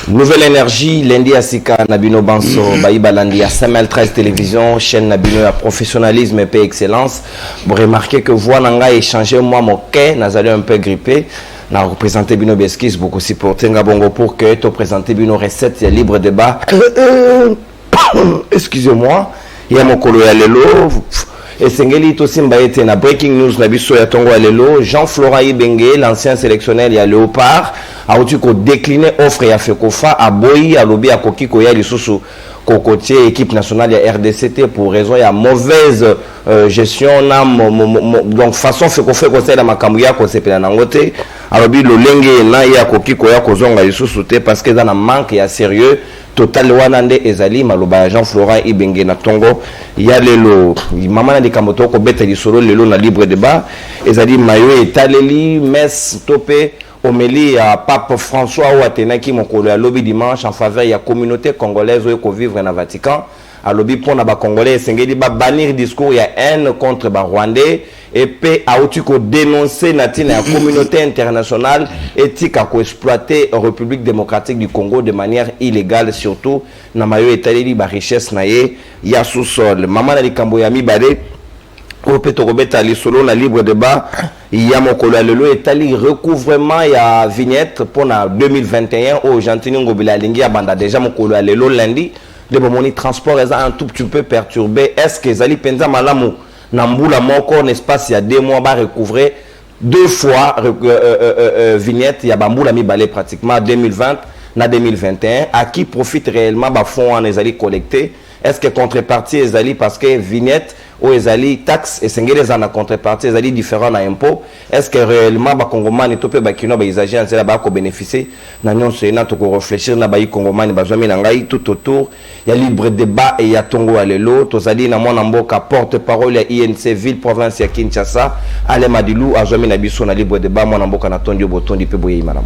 Nouvelle énergie, lundi à Sika, Nabino Banso, Baïba Landi à Samuel 13 Télévision, chaîne Nabino à professionnalisme et excellence. Vous remarquez que voix Nanga échangé, moi, mon quai, Nazalé un peu grippé. On a représenté Bino Beskis, beaucoup supporté Ngabongo pour que tu présentes Bino recette, il y a libre débat. Excusez-moi, il y a mon colo Alelo. Et Sengeli Tosimba était na breaking news na biso ya Tongo Alelo, Jean-Florent Ibenge, l'ancien sélectionneur ya Léopard, a outu ko décliné offre ya Fekofa à Boyi à Lobi à Koki Koya Lisusu Kokotier équipe nationale ya RDCT pour raison ya mauvaise gestion na donc façon Fekofa conseil la makambuya ko sepela nangote alobi lo lenge na ya Koki Koya kozonga Lisusu te parce que dans un manque ya sérieux total wanande ezali maloba Jean-Florent Ibenge na Tongo ya lelo mama na dikamoto ko beteli solo lelo na libre débat ezali mayo etaleli mes topé Omélie à Pape François ou Athénaki Mokolo à lobby dimanche en faveur de la communauté congolaise qui vivre dans le Vatican. À lobby pour les Congolais, c'est bannir discours il y a haine contre les Rwandais et puis à dénoncer la communauté internationale éthique à exploiter la République démocratique du Congo de manière illégale surtout dans mayo étaleli ba richesse naé ya sous-sol. Maman na Kamboyami balé solo la libre débat il y a mon collègue lelo etali recouvrement il y a vignette pour 2021 au Gentini Ngobila Lingi abanda déjà mon collègue lelo lundi de mon transport est un tout petit peu perturbé est-ce que zali penza malamu nambula moko espace il y a 2 mois ba recouvrer 2 fois vignette il y a bambula mi balé pratiquement 2020 na 2021 à qui profite réellement ba fonds en ezali collecté est-ce que contrepartie ezali parce que vignette ou ezali taxe et sengeli za na contrepartie ezali différent na impôt est-ce que réellement ba congomani topé ba kino ba usager en cela ba ko bénéficier na nyon c'est na to ko réfléchir na ba congomani ba zomi na ngai tout autour il y a libre débat et il y a Tongo Alelo tozali na mona mboka porte-parole ya INC ville province ya Kinshasa Ale Madilou a zomi na biso na libre débat mona mboka na Tondio Botondi pe boye madame.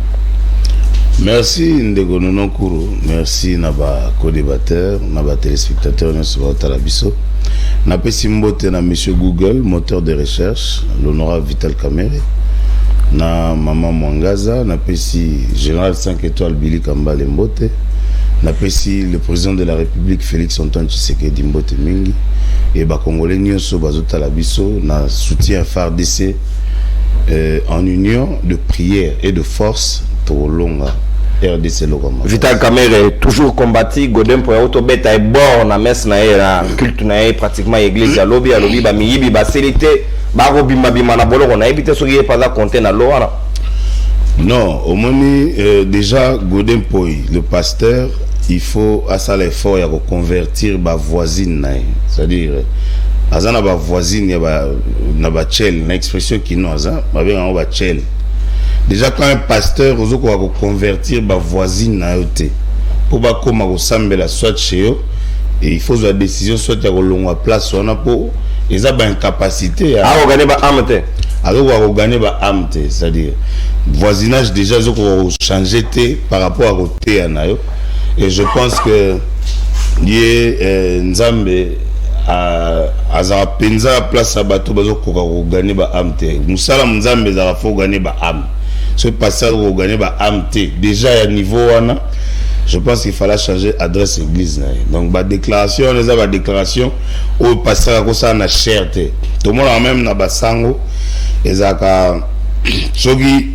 Merci Ndego Nononkuru, merci Naba co-débatteur, Naba téléspectateur Nyosuba Talabiso. Napé Simbote na monsieur Google, moteur de recherche, l'honorable Vital Kamere. Na maman Mwangaza, napé si général 5 étoiles Billy Kambale Mbote. Napé si le président de la République Félix Antoine Tshisekedi Mbote Mingi. Et ba Congolais Nyoso Bazo Talabiso, na soutien FARDC en union de prière et de force pour longa. RDC Logama. Vital Kamere toujours combattu Godem pour auto beta et bord na messe na era culte na pratiquement église à lobby ba miyibi ba célité ba robima bima na boloko na ebité soki pas à compter na lo wana. Non, au moment déjà Godem Poi le pasteur il faut à ça l'effort ya convertir ba voisine na c'est-à-dire azana ba voisine ya ba na ba chel na expression qui non azana ba bien ba chel. Déjà quand un pasteur ozo ko convertir ba voisine na yote pour ba koma ko sambela soit chez eux et il faut la décision soit ya ko longwa place wana po eza ba incapacité à organiser ba amte alors ko organiser ba amte c'est-à-dire voisinage déjà zo ko changer té par rapport à côté na yo et je pense que lié nzambe a penza place à bateau bazo ko gagner ba amte musala nzambe za faut gagner ba am ce passage au gagner ba amte déjà à niveau wana je pense qu'il fallait changer adresse église donc ba déclaration les ba déclaration au passage ko ça na cherté tout le monde même na basango ezaka soki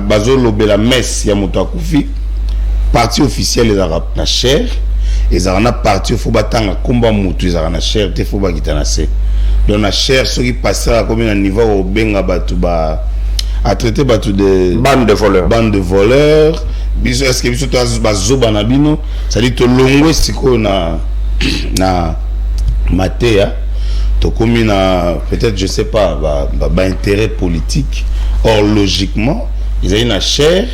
bazo lobela messe ya moto akufi parti officiel ezaka na cher ezaka parti faut batanga komba mutu ezaka na cher te faut bakita na se donc na cher soki passage comme na niveau au benga batu ba à traiter batu de bande de voleurs biso est-ce que biso to bazoba na bino ça dit to longwe siko na matea to komi na peut-être je sais pas ba intérêt politique or logiquement ils avaient na cher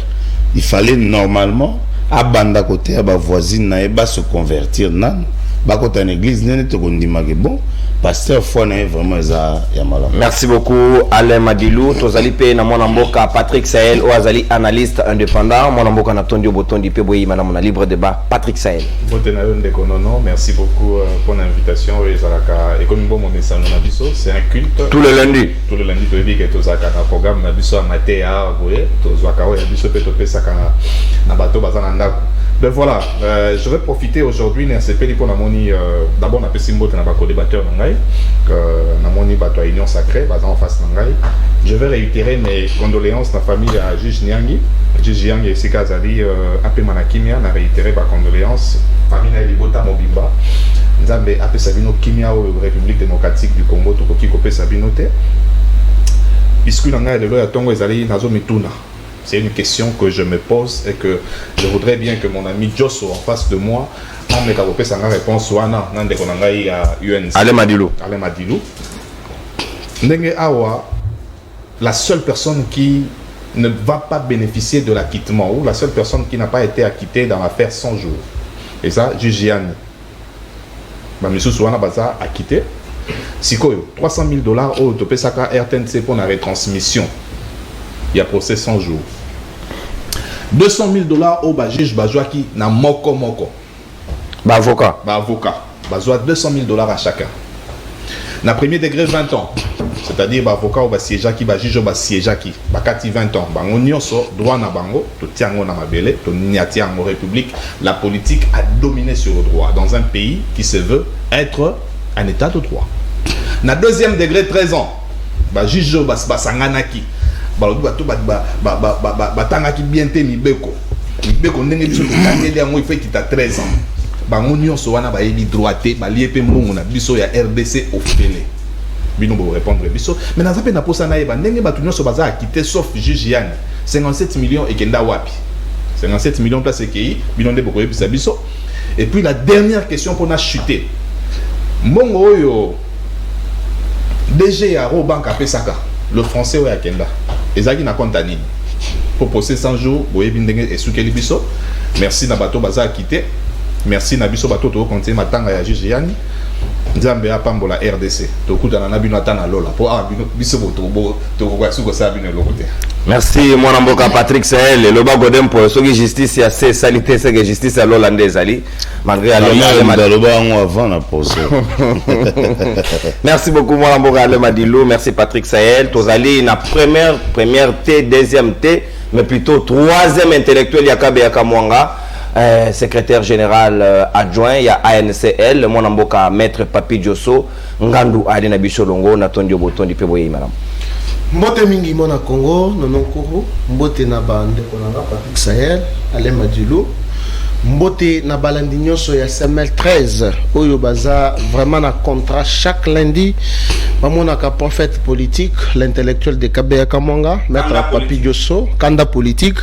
il fallait normalement à banda côté à ba voisine na ba se convertir nan ba côté en église nene to kondima ke bon pasteur Fouane est vraiment ça Yamala. Merci beaucoup Alain Madilou. Tozali pe na mwana mboka Patrick Sahel ou azali analyste indépendant. Mwana mboka na tondi obotondi pe boyi mana mona libre débat. Patrick Sahel. Merci beaucoup pour l'invitation. Et comme bon mon message na biso, c'est un culte. Tout le lundi. Tout le lundi to que tozaka na programme na biso amaté à voyer. Tozaka ya biso pe to pesa kana na bato bazana ndako. Ben voilà, je vais profiter aujourd'hui NCP pour namoni d'abord na pesimbo na ba co-débatteur ngai na moni bato union sacrée baza en face ngai. Je vais réitérer mes condoléances na famille à Juge Nyangi. Juge Nyangi c'est kazali apé manakimia na réitérer ba condoléances famille na libota mobimba. Nzambe apé sabino kimia au République démocratique du Congo to koki kopé sabino te. Puisque ngai lelo ya tongo ezali nazo mituna. C'est une question que je me pose et que je voudrais bien que mon ami Josso en face de moi ait sa réponse à UNC. Alain Madilou. Alain Madilou. Ndenge Awa, la seule personne qui ne va pas bénéficier de l'acquittement ou la seule personne qui n'a pas été acquittée dans l'affaire 100 jours. Et ça, Jugiani. Monsieur Souana Baza acquitté. Sikoyo, $300 au Topesaka RTNC pour la retransmission. Il y a procès 100 jours. $200 au juge Bajoua qui n'a moko. Avocat. Bajoua $200 à chacun. Na premier degré 20 ans. C'est-à-dire avocat ou siéja qui juge ou siéja qui. Bakati 20 ans. Bango nyonso droit na bango. To tiango na mabele. To niati en république. La politique a dominé sur le droit. Dans un pays qui se veut être un état de droit. Na deuxième degré 13 ans. Juge ou basanganaki. Batanga qui bien te mibeko ndenge biso tangeli yango ifai kita 13 ans bango nyonso wana ba yebi droité ba lié pe mbongo na biso ya RDC ofele bino bo répondre biso mais na zape na posa na yeba ndenge batu nyonso baza akité sauf juge Yann 57 millions et kenda wapi 57 millions place EKI bino nde boko yebisa biso. Et puis la dernière question pour na chuter mbongo oyo DG ya Robank apesaka le français ou Akenda. Ezaki na comptani. Pour poser 100 jours, boye bindenge esukeli biso. Merci na bato baza quitté. Merci na biso bato to compter matanga ya juge Yani. Nzambe apambola RDC. To kutana na bino atana lola. Po biso boto to kwa suko sa bino lokote. Merci mon mboka Patrick Sahel le ba godem pour ce que justice ya c'est salité c'est que justice à l'Hollandais ali malgré avant la pause. Merci beaucoup mon mboka Alain Madilou, merci Patrick Sahel. Tozali na première T, deuxième T, mais plutôt troisième intellectuel Yakabe Yakamwanga. Secrétaire général adjoint, il y a ANCL, mon mboka maître Papi Diosso, Ngandu Adena Bicholongo, Natondi Obotondi Peboye madame. Mbote mingi mona Congo, nononkuru, mbote na bande konanga Patrick Sahel, Alain Madilou, mbote na balandi nyonso ya Samuel 13, oyo baza vraiment na contrat chaque lundi, bamona ka prophète politique, l'intellectuel de Kabeya Kamwanga, maître Papi Diosso, kanda politique,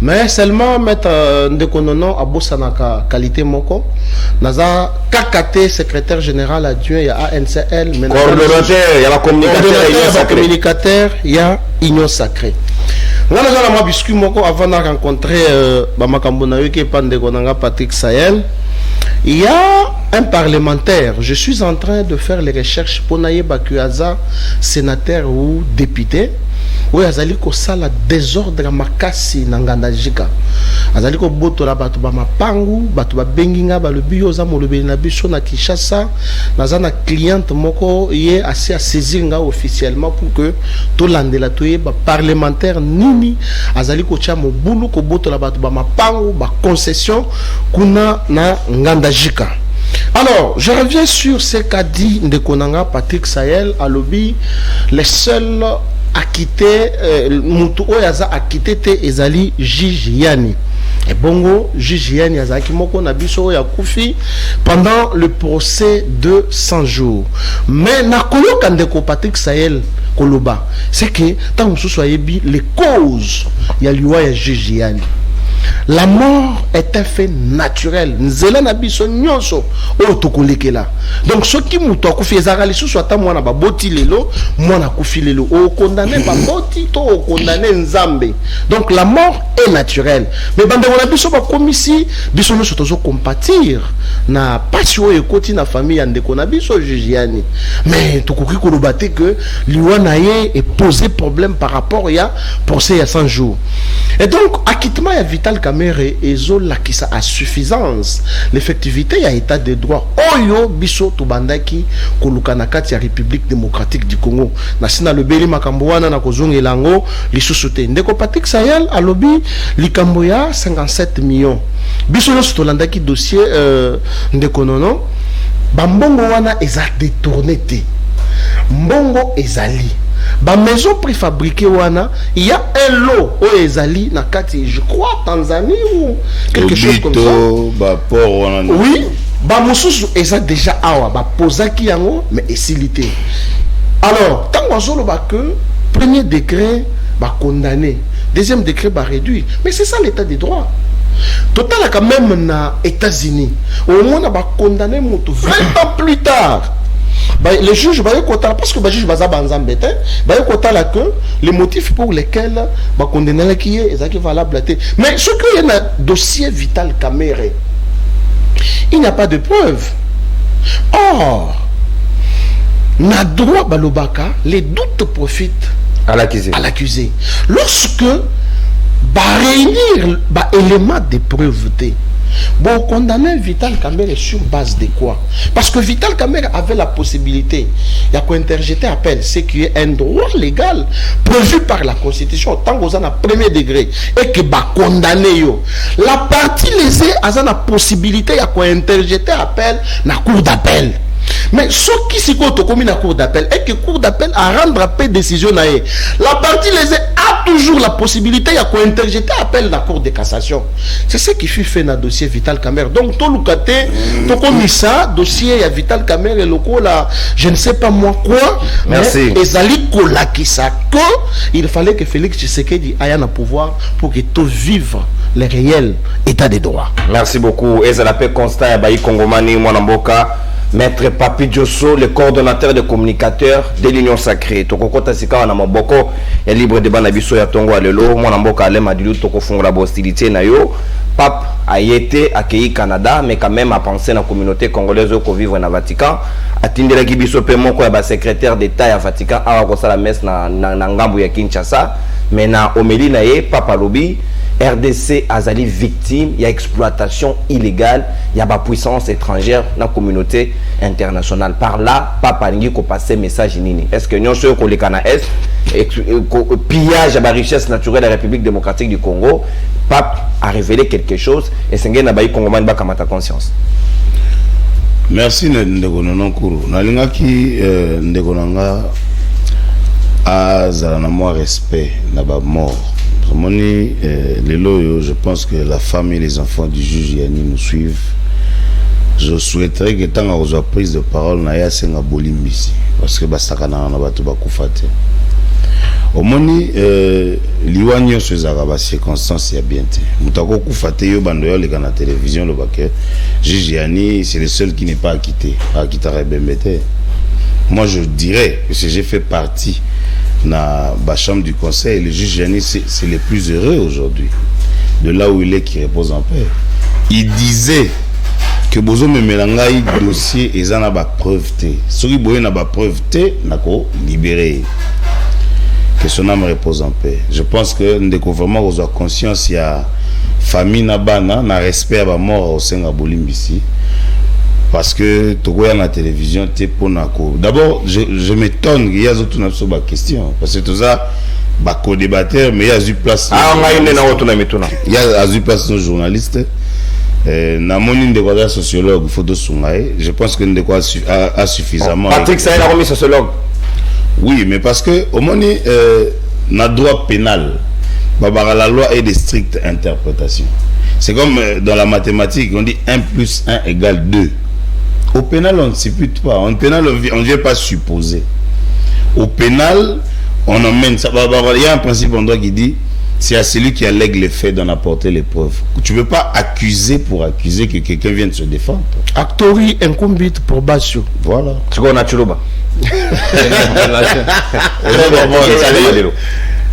mais seulement maître Ndekonono abosanaka qualité moko, naza KKT secrétaire général adjoint ya ANCL, coordonnateur, ya communicateur, ya Union Sacrée. Avant de rencontrer Patrick Sahel, il y a un parlementaire. Je suis en train de faire les recherches pour Naye Bakuaza, sénateur ou député. Oui, azali ko sala désordre makasi nanganda jika. Azali ko boto la batu ba mapangu, batu ba benginga ba lobi oza molobeli na biso na Kinshasa. Naza na cliente moko ye assez à saisir nga officiellement pour que to landela to ye ba parlementaire nini azali ko tia mobulu ko boto la batu ba mapangu ba concession kuna na nganda jika. Alors, je reviens sur ce qu'a dit Ndekonanga Patrick Sahel à lobby. Les seuls acquitté mutu oyaza acquitté te ezali juge Yani et bongo juge Yani azaki moko na biso ya kufi pendant le procès de 100 jours. Mais na koyoka ndeko Patrick Sahel koloba c'est que tant mususu ayebi les causes ya liwa ya juge Yani la mort est un fait naturel. Nzela na biso nyonso o tokolekela. Donc ce qui muto akufi ezaka lisusu ata mwana baboti lelo, mwana akufi lelo. O condamné baboti to o condamné nzambe. Donc la mort est naturelle. Mais bande wana biso ba komisi biso nyonso tozo compatir na pasi o ekoti na famille ya ndeko na biso jujiani. Mais tokoki kolobate que liwana ye est posé problème par rapport ya procès à 100 jours. Et donc acquittement ya Vital Kamerhe ezo lakisa à suffisance l'effectivité ya état de droit oyo biso tobandaki koluka na kati ya République démocratique du Congo. Na sina lobeli makambo wana na kozongela ngo lisusu te. Ndeko Patrick Sayel alobi likambo ya 57 millions. Biso nyonso tolandaki dossier ndeko nono bambongo wana eza détourné te. Mbongo ezali ba maison préfabriquée wana, il y a un lot au ezali na kati, je crois Tanzanie ou quelque chose comme ça. Ba port wana. Oui, ba mususu eza déjà awa ba posaki yango mais esilité. Alors, tant qu'on ba que premier décret ba condamné, deuxième décret ba réduit. Mais c'est ça l'état des droits. Total quand même na États-Unis, au moins on a condamné 20 ans plus tard. Les juges parce que les juges que les motifs pour lesquels condamner qui est valable. Mais ce qui est dans le dossier Vital Kamerhe, il n'y a pas de preuve. Or, na droit balobaka, les doutes profitent à l'accusé. Lorsque réunir éléments de preuve. Bon, condamner Vital Kamerhe sur base de quoi? Parce que Vital Kamerhe avait la possibilité d'interjeter appel, ce qui est un droit légal prévu par la Constitution, tant qu'on a premier degré, et que condamner yo. La partie lésée a la possibilité d'interjeter appel dans la cour d'appel. Mais ce qui s'est commis dans la cour d'appel est que la cour d'appel a rendre appel décision. La partie lésée a toujours la possibilité d'interjeter appel dans la cour de cassation. C'est ce qui fut fait dans le dossier Vital Kamerhe. Donc, tout le côté, tout comme ça, dossier à Vital Kamerhe et le là, je ne sais pas moi quoi. Merci. Mais il fallait que Félix Tshisekedi aille à pouvoir pour que tout vive le réel état des droits. Merci beaucoup. Et ça l'appelle constat à Baï Kongomani, Mwanamboka. Maître Papi Diosso, le coordonnateur des communicateurs de l'Union Sacrée. Toko Tasika wana maboko ya libre débat na biso ya tongo alelo mwana mboka ale madilu toko fungola ba hostilité na yo. Pape a été accueilli Canada mais quand même a pensé na communauté congolaise au vivre na Vatican. Atindela ki biso pe moko ya ba secrétaire d'état ya Vatican awa ko sala messe na ngambu ya Kinshasa mais na homélie na ye Papa lobi RDC azali victime, il y a exploitation illégale, il y a puissance étrangère dans la communauté internationale. Par là, Papa Lingi ko passer message nini. Est-ce que nous sommes les Canadiens pillage de la richesse naturelle de la République démocratique du Congo, Pape a révélé quelque chose et c'est un baï congolais qui a conscience. Merci Ndeko Nononkuru. Nalinga ki Ndeko Nanga a zalana moi respect na ba mort. Je pense que la femme et les enfants du juge Yanni nous suivent. Je souhaiterais que tant qu'on soit prise de parole, Naya Senga Bolimbisi, parce que Bastakana na batu bakufate. Au moni, liwanyo sur les circonstances y a bien été. Moutako kufate yo bandoyo le la télévision le baké. Juge Yanni, c'est le seul qui n'est pas acquitté. Pas acquitté Rebembete. Moi, je dirais que si j'ai fait partie dans la chambre du conseil, le juge Yanni, c'est le plus heureux aujourd'hui, de là où il est, qui repose en paix. Il disait que Bozo Memelangaï dossier et ça n'a pas preuve. Si il n'a pas preuve, il n'a pas libéré. Que son âme repose en paix. Je pense que nous devons vraiment avoir conscience, il y a famille Nabana, na respect à la mort au sein de Bolimbisi. Parce que tu vois la télévision, tu es pour Nako. D'abord, je m'étonne qu'il y a d'autres questions. Parce que tout ça, il débatteur, mais il y a eu place. Il y a eu place nos journalistes. Na moni de sociologue, photo Sungaï. Je pense que nous a suffisamment. Patrick Sayel a remis sociologue. Oui, mais parce que au moins, na droit pénal, la loi est de stricte interprétation. C'est comme dans la mathématique, on dit 1 plus 1 égale 2. Au pénal, on ne suppute pas. Au pénal, on ne vient pas supposer. Au pénal, on emmène ça. Il y a un principe en droit qui dit c'est à celui qui allègue les faits d'en apporter les preuves. Tu ne peux pas accuser pour accuser que quelqu'un vienne se défendre. Actori incumbit probation. Voilà. Tu connais Chuloba.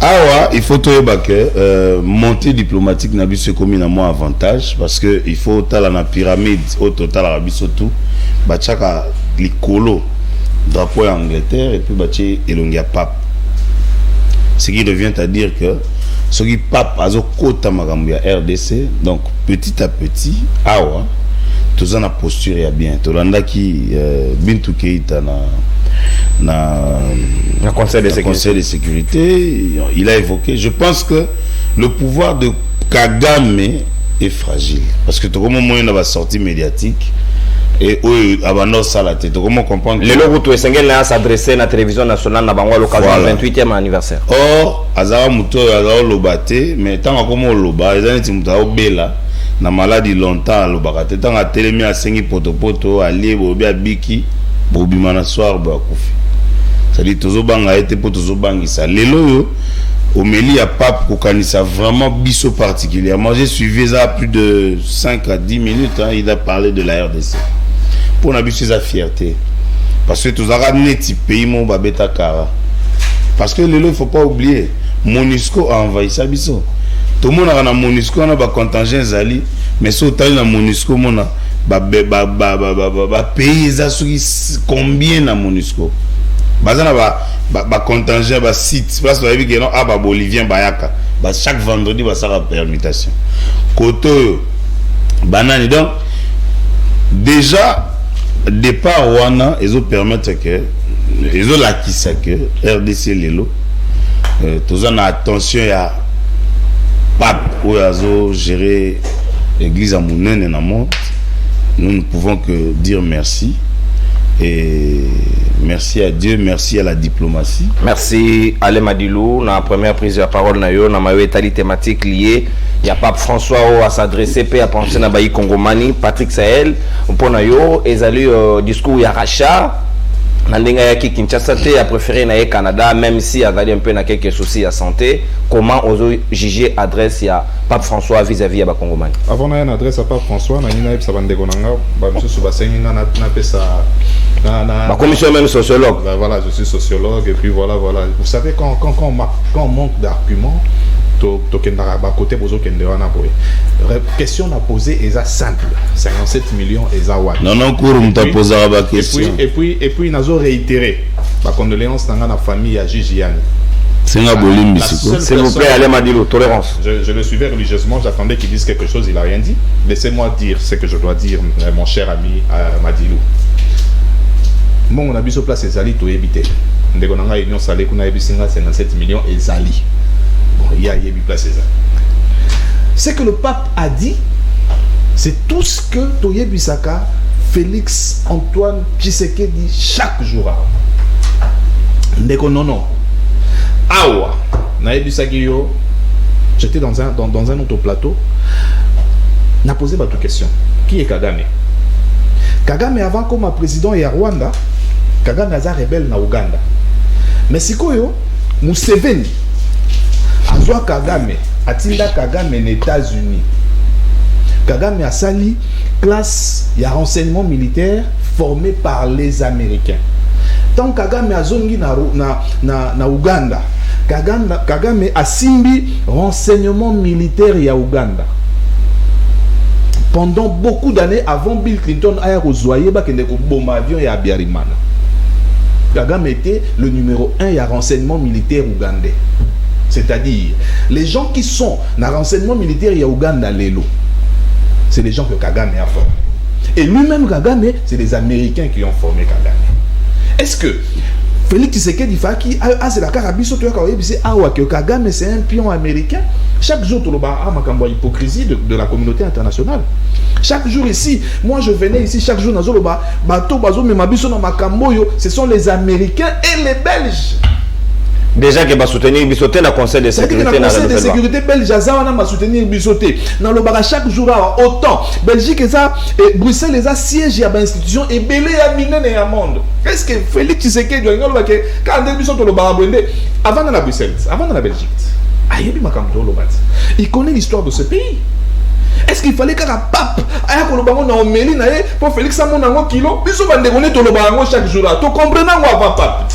Ah ouais, il faut que montée diplomatique n'a pas commis à moi avantage parce que il faut taler la pyramide au total à tout bah chaka les colos drapeau en Angleterre et puis bah elongia pape, ce qui revient à dire que ce qui pape a kota magambia RDC, donc petit à petit ah ouais tout en a posture et bien tout l'anda qui Bintou Keïta na conseil de sécurité, il a évoqué. Je pense que le pouvoir de Kagame est fragile parce que tout le monde a sortie médiatique et oui, avant ça la tête. Comment comprendre? Le logo tout Essengel a s'adressé à la télévision nationale à Bangwa l'occasion du 28e anniversaire. Or, Azara Muto Azara Lobate, mais tant comme Loba, ils ont été Muto Bela. Na maladie longtemps Lobakate, tant à télémi à Sengi Potopoto, à Lié, Bobi à Biki, Bobi Manassoir, Bakufi. C'est-à-dire Tozobang a été pour Tozobang ça. Lelo Omélie à Pape Kokanisa vraiment biso particulièrement. J'ai suivi ça plus de 5 à 10 minutes. Hein, il a parlé de la RDC. Pour n'abuser sa fierté. Parce que tous les neti pays mon babeta kara. Parce que Lelo il faut pas oublier. Monusco a envahi ça biso. Tout le monde a un Monusco, on a un contingent Zali. Mais si on a un Monusco, on a pays combien na Monusco? Bazana ba contingent ba site parce que que non ah ba bolivien bayaka ba chaque vendredi ba ça permutation koto banani donc déjà départ wana ils ont permettre que ils ont la qui que RDC lelo tous en attention ya pape ou azo gérer église à Mounene na monde. Nous ne pouvons que dire merci. Et merci à Dieu, merci à la diplomatie. Merci Ale Madilou. Dans la première prise de parole, na mayo étali thématique liée. Il y a Pape François à s'adresser à penser na bayi Congomani, Patrick Sahel. Pour nayo, ezali discours ya rachat. Nandinga yaki Kinshasa a préféré na Canada, même si azali un peu na quelques soucis à santé. Comment ozo juger adresse ya Pape François vis-à-vis ya ba Congomani? Avant na une adresse à Pape François, na nina epsa bandeko nanga, ba monsieur Subasengi na pesa ma commission même sociologue. Ben voilà, je suis sociologue et puis voilà. Vous savez quand on manque d'arguments, question à poser est simple. 57 millions est à what? Non, cours m'ta poser la question. Et puis nazo réitéré. Ma condoléance dans la famille à Gigiane. C'est un bolim s'il vous plaît, allez Madilou, tolérance. Je le suivais religieusement, j'attendais qu'il dise quelque chose, il n'a rien dit. Laissez-moi dire ce que je dois dire, mon cher ami Madilou. Mon on a vu sur place ezali to éviter. Ndeko nanga union salé kuna ebisinga 57 millions ezali. Bon, il y a yebi place ezali. Ce que le pape a dit, c'est tout ce que Toye Bisaka, Félix Antoine Tshisekedi dit chaque jour. Ndeko non. Awa, na ebisaki yo, j'étais dans un autre plateau. N'a posé ma question. Qui est Kagame? Kagame avant comme président ya Rwanda, Kagame aza rebelle na Uganda. Mais sikoyo Museveni azwa Kagame, atinda Kagame aux États-Unis. Kagame a sali classe ya renseignement militaire formé par les Américains. Tant Kagame a zongi na Uganda, Kagame a simbi renseignement militaire ya Uganda. Pendant beaucoup d'années avant Bill Clinton aya kozoyer ba kende ko bomba avion ya Biarimana. Kagame était le numéro 1 ya renseignement militaire ougandais. C'est-à-dire les gens qui sont dans le renseignement militaire ya Ouganda lelo, c'est les gens que Kagame a formés. Et lui-même Kagame, c'est les Américains qui ont formé Kagame. Est-ce que Félix Tshisekedi Faki c'est la carabiso toi quand il awa que Kagame c'est un pion américain? Chaque jour, hypocrisie de la communauté internationale. Chaque jour ici, moi je venais ici chaque jour dans Zoloba, bateau bazo mais mabiso na makamboyo, ce sont les Américains et les Belges. Déjà que va soutenir Bissoté dans le Conseil de sécurité. Le Conseil de sécurité belge va soutenir Bissoté. Dans le bar chaque jour autant Belgique et Bruxelles les a siège à l'institution et belé à minen et à monde. Qu'est-ce que Félix Tshisekedi doit dire que quand Bissoté le bar avant dans la Bruxelles, avant dans la Belgique. ayebi makambo lobati. Il connaît l'histoire de ce pays. Est-ce qu'il fallait qu'un pape aya kolobango na omeli na ye pour Félix Amonango kilo biso bande kone to lobango chaque jour to comprenant ngo avant pape.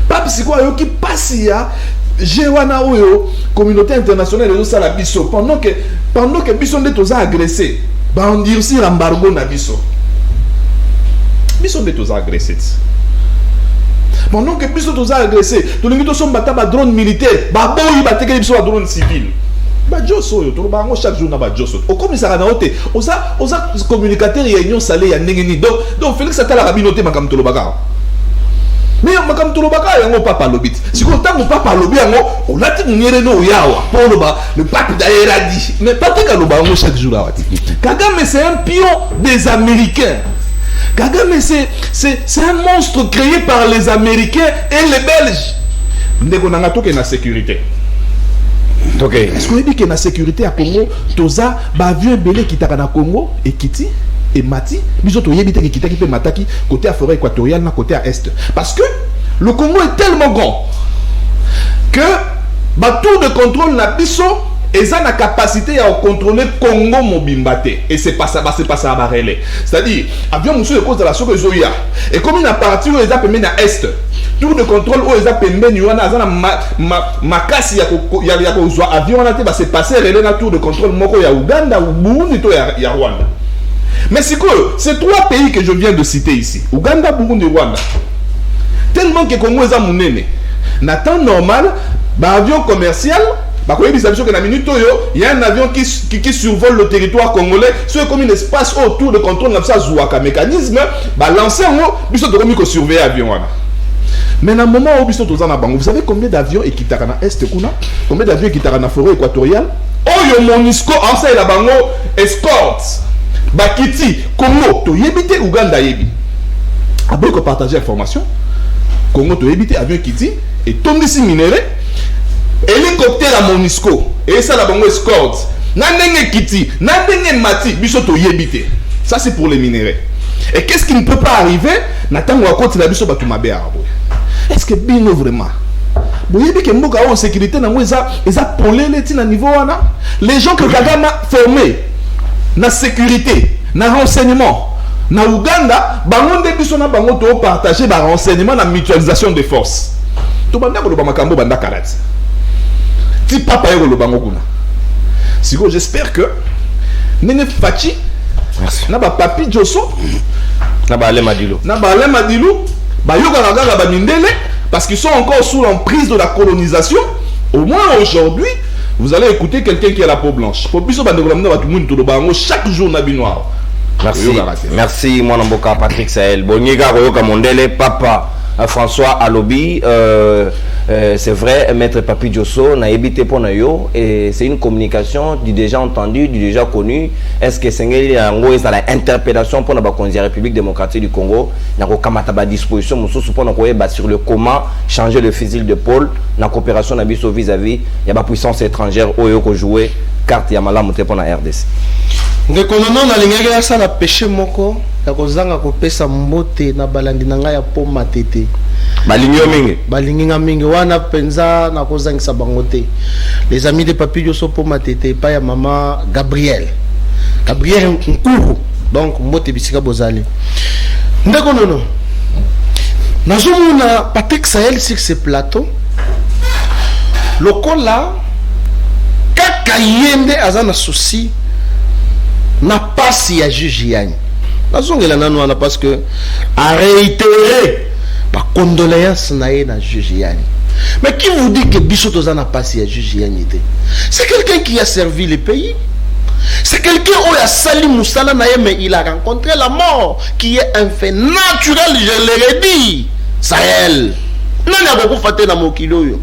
Pape c'est quoi yo qui passe ya jewana oyo communauté internationale de sala biso pendant que biso nde toza agressé ba on dit aussi l'embargo na biso. Biso nde toza agressé. Pendant que biso toza agressé, to lingi to sombata ba drone militaire, ba boyi ba teke biso ba drone civil. Ba joso yo to bango chaque jour na ba joso. Au commissariat na hote, oza communicateur ya union salé ya ndengeni. Donc Félix Atala rabinoté makam to lobaka. Mais makam to lobaka yango papa lobit. Si ko tango papa lobi yango, on lati munyere no yawa. Pour le pape d'ailleurs dit. Mais pas que lobango chaque jour là wati. Kagame c'est un pion des Américains. Kagame c'est un monstre créé par les Américains et les Belges. Ndeko nanga toke na sécurité. Ok. Est-ce qu'on dit que la sécurité à Congo, toza ba avion belé qui t'a na Congo et Kiti et Mati, biso to yebite qui peut mataki côté à forêt équatoriale na côté à est. Parce que le Congo est tellement grand que ba tour de contrôle na biso et ça la capacité à contrôler Congo Mobimbate et c'est pas ça à barrele. C'est-à-dire avion monsieur de cause de la soke zoya et comme il a parti où les a permis na est tour de contrôle où les a permis ni wana azana makasi ya ko zwa avion wana te ba se passer relais na tour de contrôle moko ya Uganda ou Burundi to ya Rwanda. Mais c'est quoi? C'est trois pays que je viens de citer ici. Uganda, Burundi, Rwanda. Tellement que Congo est à monene. Na temps normal, ba avion commercial il y a un avion qui survole le territoire congolais. C'est comme un espace autour de contrôle de mécanisme. Lancer en haut, il faut que surveiller l'avion. Mais dans le moment où vous savez combien d'avions qui sont dans l'Est? Combien d'avions qui sont dans la forêt équatoriale? Oh, il y a Monisco, en ça, il y a escorte. Bakiti, Congo, tu yébite Uganda yébi. Après qu'on partage l'information, Congo, tu yébite avion qui dit, et tombe ici minéré. Hélicoptère à Monisco et ça la bango escorte nandenge kiti nandenge mati biso to yebite. Ça c'est pour les minéraux. Et qu'est-ce qui ne peut pas arriver natango à côté la biso batu mabe arabo. Est-ce que bino vraiment boyebi ke mboka en sécurité na mo eza polele ti na niveau wana les gens que Kagame a formés na sécurité na renseignement na Uganda bango nde biso na bango to partager ba renseignement na mutualisation des forces to banda ko ba makambo banda karate. Papa j'espère que Nene Fachi na ba papi Josso na ba Ale Madilu parce qu'ils sont encore sous l'emprise de la colonisation. Au moins aujourd'hui vous allez écouter quelqu'un qui a la peau blanche chaque jour na binoir. Merci mon amboka Patrick Sahel Boniga Royoka Mondele papa François Alobi, c'est vrai, Maître Papi Josso n'a évité pour nous et c'est une communication du déjà entendu, du déjà connu. Est-ce que c'est l'interpellation pour la République démocratique du Congo? N'a pas disposition sur le comment changer le fusil de pôle, la coopération vis-à-vis, il y a pas puissance étrangère au jouer carte Yamala monté pour la RDC. Ngekonono na lingaka ça la péché moko ya kozanga kopesa mbote na balandi nanga ya po matete balingi mingi wana penza na kozangisa bangote les amis de Papi Josso po matete pa ya maman Gabriel Nkuru donc mbote bisika bozali ndekonono nazomona Patrick Sahel sur ce plateau lokola kaka yende azana souci na pasi ya juge yani nazongela nanu ana parce que a réitéré ba condoléances na ye na juge yani. Mais qui vous dit que Bisoto na pasi ya juge yani? C'est quelqu'un qui a servi le pays. C'est quelqu'un qui a sali Moussala na ye, mais il a rencontré la mort qui est un fait naturel, je l'ai dit. Sahel nani a beaucoup faté na mokilo yo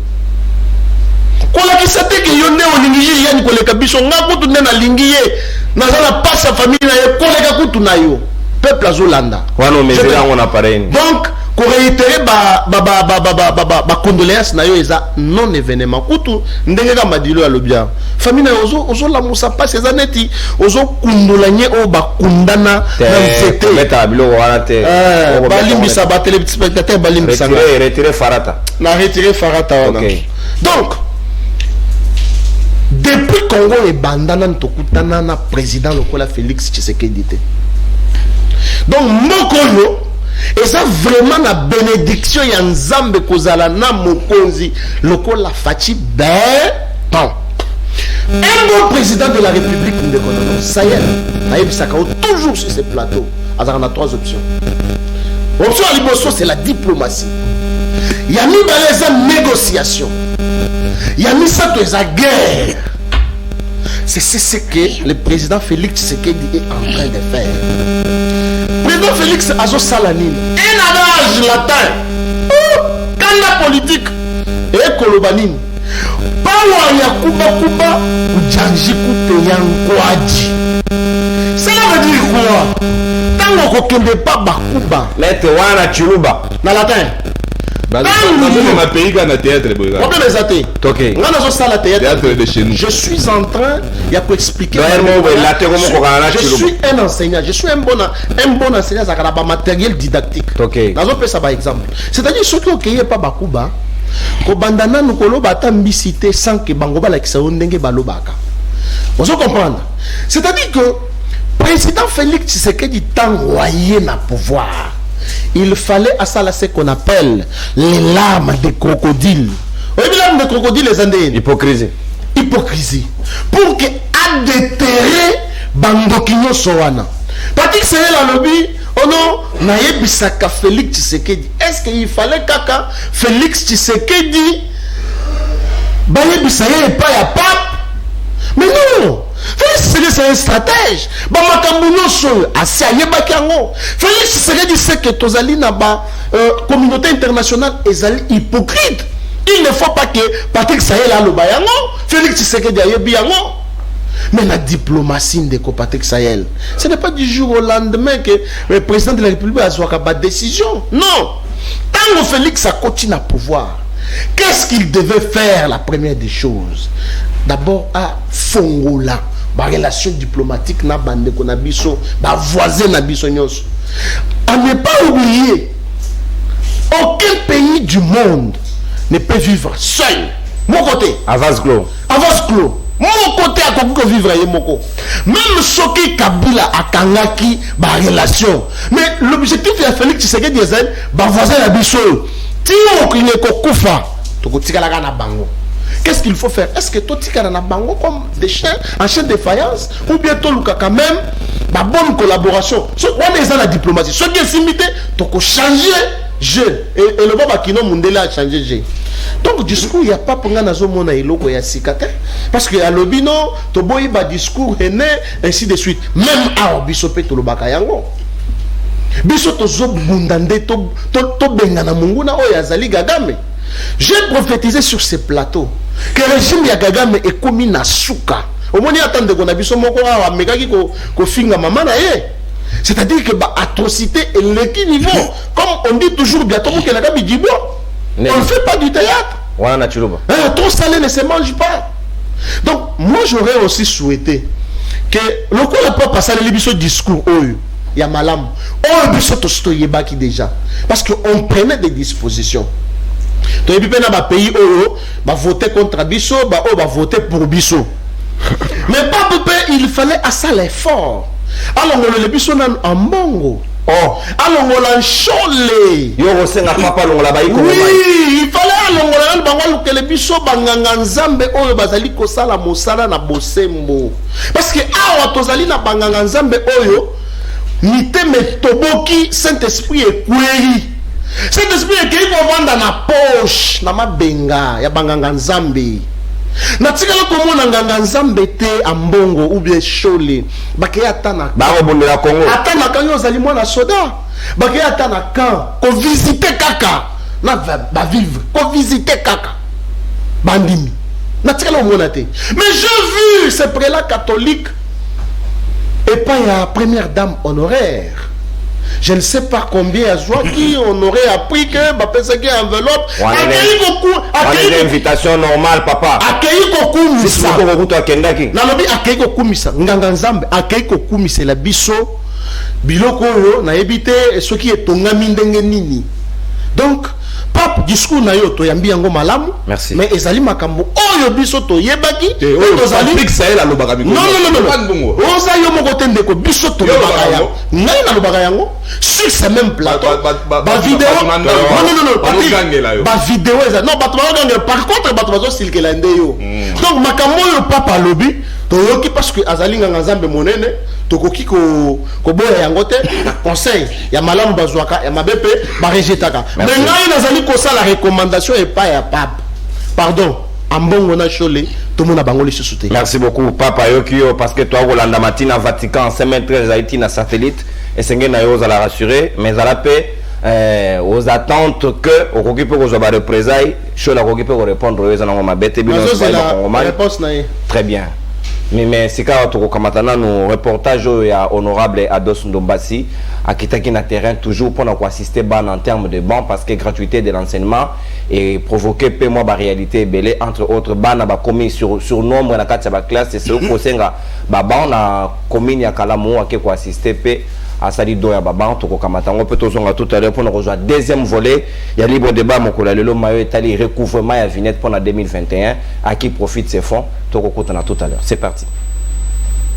kola kisate ke yonde olingi yani koleka biso ngako tunde na lingi ye nazala passe sa famille na ye koleka kutu na yo peuple azolanda wana mezela on appareil donc ko réitérer ba condoléances na yo eza non événement kutu ndenge ka madilo ya lobia famille na ozo la musa passe eza neti ozo kundolanye o ba kundana na nzete meta bilo wana te balimbisa ba téléspectateur balimbisa retirer farata na retirer farata wana. Okay. Donc depuis Congo et bandana ntokutana na président lokola Félix Tshisekedi te. Donc mokoyo et ça vraiment la bénédiction ya nzambe kozala na mokonzi lokola Faci Beton. Un bon président de la République ça y est, toujours sur ces plateaux. On a 3 options. Option à l'immotion, c'est la diplomatie. Il y a mis les négociations. Il y a mis ça dans la guerre. C'est ce que le président Félix Tshisekedi est en train de faire. Le président Félix Azo Salanine, un adage latin, quand la politique est Kolobanine, Pawa ya kuba kuba ujanji kuteyankwaji. Cela veut dire quoi? Tango kokende pa bakuba. Mette wana chuluba. Na latin. Dans ma pays, il y a un théâtre. De chez nous. Je suis en train de expliquer. Je suis un enseignant. Je suis un bon enseignant. Ça a un matériel didactique. C'est-à-dire ceux qui n'ont pas bakuba. Ko bandana nukolo bata mbisité sans que bangoba la kisa ondenge balobaka. Vous comprendre? C'est-à-dire que président Félix Tshisekedi t'envoyé na pouvoir. Il fallait à ça là ce qu'on appelle les larmes de crocodile. Oui, les larmes de crocodile les Andéens. Hypocrisie. Hypocrisie. Pour que à déterrer bandokinyo sowana. Patrick c'est la lobby. Oh non, naïbisaka Félix Tshisekedi. Est-ce qu'il fallait kaka Félix Tshisekedi baïbisaye pas ya pape? Mais non, Félix Tshisekedi c'est un stratège. Bamakambuno so asiaye bakango. Félix Tshisekedi sait que tozali na ba communauté internationale ezali hypocrite. Il ne faut pas que Patrick Sahel a le bayango, Félix Tshisekedi ayebi yango. Mais la diplomatie de Patrick Sahel, ce n'est pas du jour au lendemain que le président de la République a soit capable de décision. Non. Tant que Félix a continué à pouvoir, qu'est-ce qu'il devait faire? La première des choses, d'abord à Fongola, la relation diplomatique na bande ko na biso, ba voisin na biso nyos. À ne pas oublier, aucun pays du monde ne peut vivre seul. Mon côté. Avance clos. Avance clos. Mon côté a compris vivre et moko. Même Soki Kabila a kangaki ba relation. Mais l'objectif de Félix Tshisekedi est ba voisin la biso. Tio kine ko kufa. To ko tikala na bango. Qu'est-ce qu'il faut faire? Est-ce que to tikala na bango comme des chiens en chien de faïence ou bien to luka quand même ba bonne collaboration. So on est dans la diplomatie. Ce qui est simité to ko changer jeu et le baba kino mundela a changé jeu. Donc discours il y a pas pour ngana zo mona iloko ya sikate parce que à lobino to boyi ba discours ene ainsi de suite même a biso pe to lobaka yango biso to zo bundande to bengana munguna o ya zali Kagame. J'ai prophétisé sur ces plateaux que le régime ya Kagame est commis na suka au moins attendre qu'on a biso moko a megaki ko finga mama na ye. C'est-à-dire que bah atrocité et le niveau comme on dit toujours bientôt que la gamme dit bon. On ne fait pas du théâtre. Trop salé ne se mange pas. Donc, moi, j'aurais aussi souhaité que le coup n'a pas passé le discours. Il y a malam. Déjà. Parce qu'on prenait des dispositions. Donc, il y a un pays où on va voter contre Bisso, on va voter pour Bisso. Mais pas il fallait à ça l'effort. Alors, on le Bisso en bongo. Oh, alors on l'a cholé. Oui, il fallait alors que les bichons banganga nzambe oyo bazali kosala mosala na bosembo. Parce que awa tozali na banganga nzambe oyo nite metoboki Saint-Esprit ekweri. Saint-Esprit ekei ko vanda na poche na mabenga ya banganga nzambe. Na tikala komona nganga nzambe te ambongo ou bien chole bake atana ba robondela Congo atana kanyo zali mwana soda bake atana kan ko visiter kaka na ba vivre ko visiter kaka bandimi na tikala mona te. Mais j'ai vu ces prélats catholiques et pas la première dame honoraire. Je ne sais pas combien à joie qui on aurait appris que Bapesaki enveloppe. Accueilli beaucoup. Accueilli invitation normale, papa. Accueilli beaucoup misa. Nalobi accueilli beaucoup misa. Nganga nzambe accueilli beaucoup misa la biso. Biloko yo na ebité ce qui est tonga mindenge nini. Donc Pape discours na yo to yambi yango malamu. Merci. Mais ezali makambo oyo biso to yebaki. Patrick Sahel alobaka miko. Non. Oza yo moko tende ko biso to lobaka yango. Ngai na lobaka yango sur ce même plateau. Ba vidéo. Non. Ba vidéo eza. Non, bato ba par contre bato bazo silkela nde yo. Donc makambo yo papa lobi to yoki parce que azali nganga nzambe monene. Tokoki ko boya yango te conseil ya malamu bazwaka ya mabepe ba rejetaka mais ngai nazali ko sala recommandation et pas ya pape pardon ambongo na chole tout monde a bango le sous-souté. Merci beaucoup papa Yokio parce que toi Rolanda Matina Vatican 513 Haïti na satellite et sengé na yo za la rassurer mais à la paix aux attentes que au occupé aux ba représailles je la occupé pour répondre aux anango mabete bino la réponse na très bien. Mais c'est quand on commence nos reportages à honorable Ados Ndombasi à Kitaki na terrain toujours pour nous assister en termes de banc parce que gratuité de l'enseignement et provoquer paiement de réalité belé entre autres ban ba commis sur nombre na kati ba classe c'est au kosenga ba ban na commune ya Kalamu ake ko assister pe à sali do ya baba to ko kamata ngo peut tozonga tout à l'heure pour nous rejoindre deuxième volet il y a libre débat mon kola lelo mayo etali recouvrement ya vignette pour la 2021 à qui profite ces fonds to ko kotana tout à l'heure c'est parti.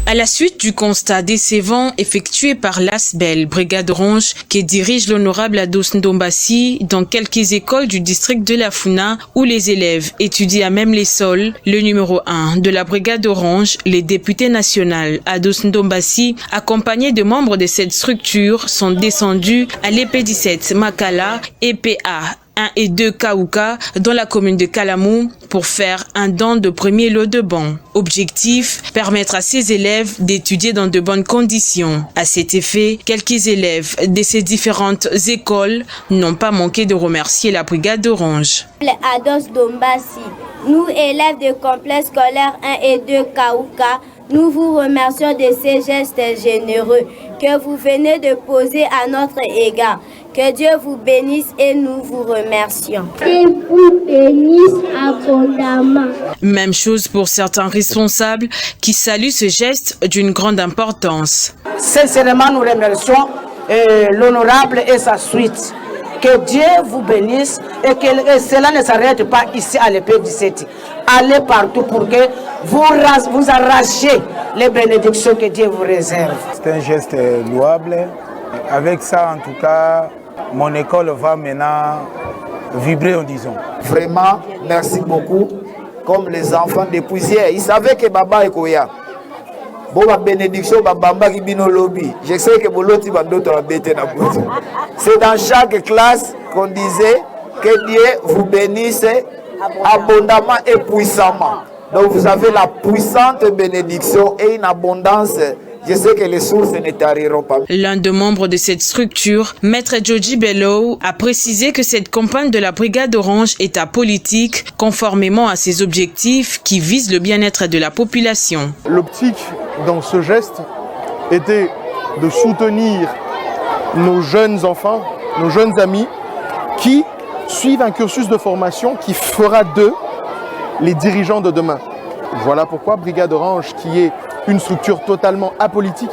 À la suite du constat décevant effectué par l'ASBEL, Brigade Orange, qui dirige l'honorable Ados Ndombasi dans quelques écoles du district de la Funa où les élèves étudient à même les sols, le numéro 1 de la Brigade Orange, les députés nationaux Ados Ndombasi, accompagnés de membres de cette structure, sont descendus à l'EP17 Makala, EPA 1 et 2 Kaouka dans la commune de Kalamou pour faire un don de premier lot de bancs. Objectif, permettre à ces élèves d'étudier dans de bonnes conditions. À cet effet, quelques élèves de ces différentes écoles n'ont pas manqué de remercier la Brigade Orange. Ados Ndombasi, nous élèves de complexe scolaire 1 et 2 Kaouka, nous vous remercions de ces gestes généreux que vous venez de poser à notre égard. Que Dieu vous bénisse et nous vous remercions. Que vous bénisse abondamment. Même chose pour certains responsables qui saluent ce geste d'une grande importance. Sincèrement, nous remercions l'honorable et sa suite. Que Dieu vous bénisse et que cela ne s'arrête pas ici à l'EP17. Allez partout pour que vous arrachiez les bénédictions que Dieu vous réserve. C'est un geste louable. Avec ça, en tout cas, mon école va maintenant vibrer, en disant. Vraiment, merci beaucoup. Comme les enfants depuis hier, ils savaient que Baba est Koya. Bon, ma bénédiction, Baba qui bino lobby. Je sais que Boloti va d'autres embêter dans le. C'est dans chaque classe qu'on disait que Dieu vous bénisse abondamment et puissamment. Donc vous avez la puissante bénédiction et une abondance. Je sais que les sources ne tariront pas. L'un des membres de cette structure, Maître Joji Bello, a précisé que cette campagne de la Brigade Orange est apolitique, conformément à ses objectifs qui visent le bien-être de la population. L'optique dans ce geste était de soutenir nos jeunes enfants, nos jeunes amis, qui suivent un cursus de formation qui fera d'eux les dirigeants de demain. Voilà pourquoi Brigade Orange, qui est une structure totalement apolitique,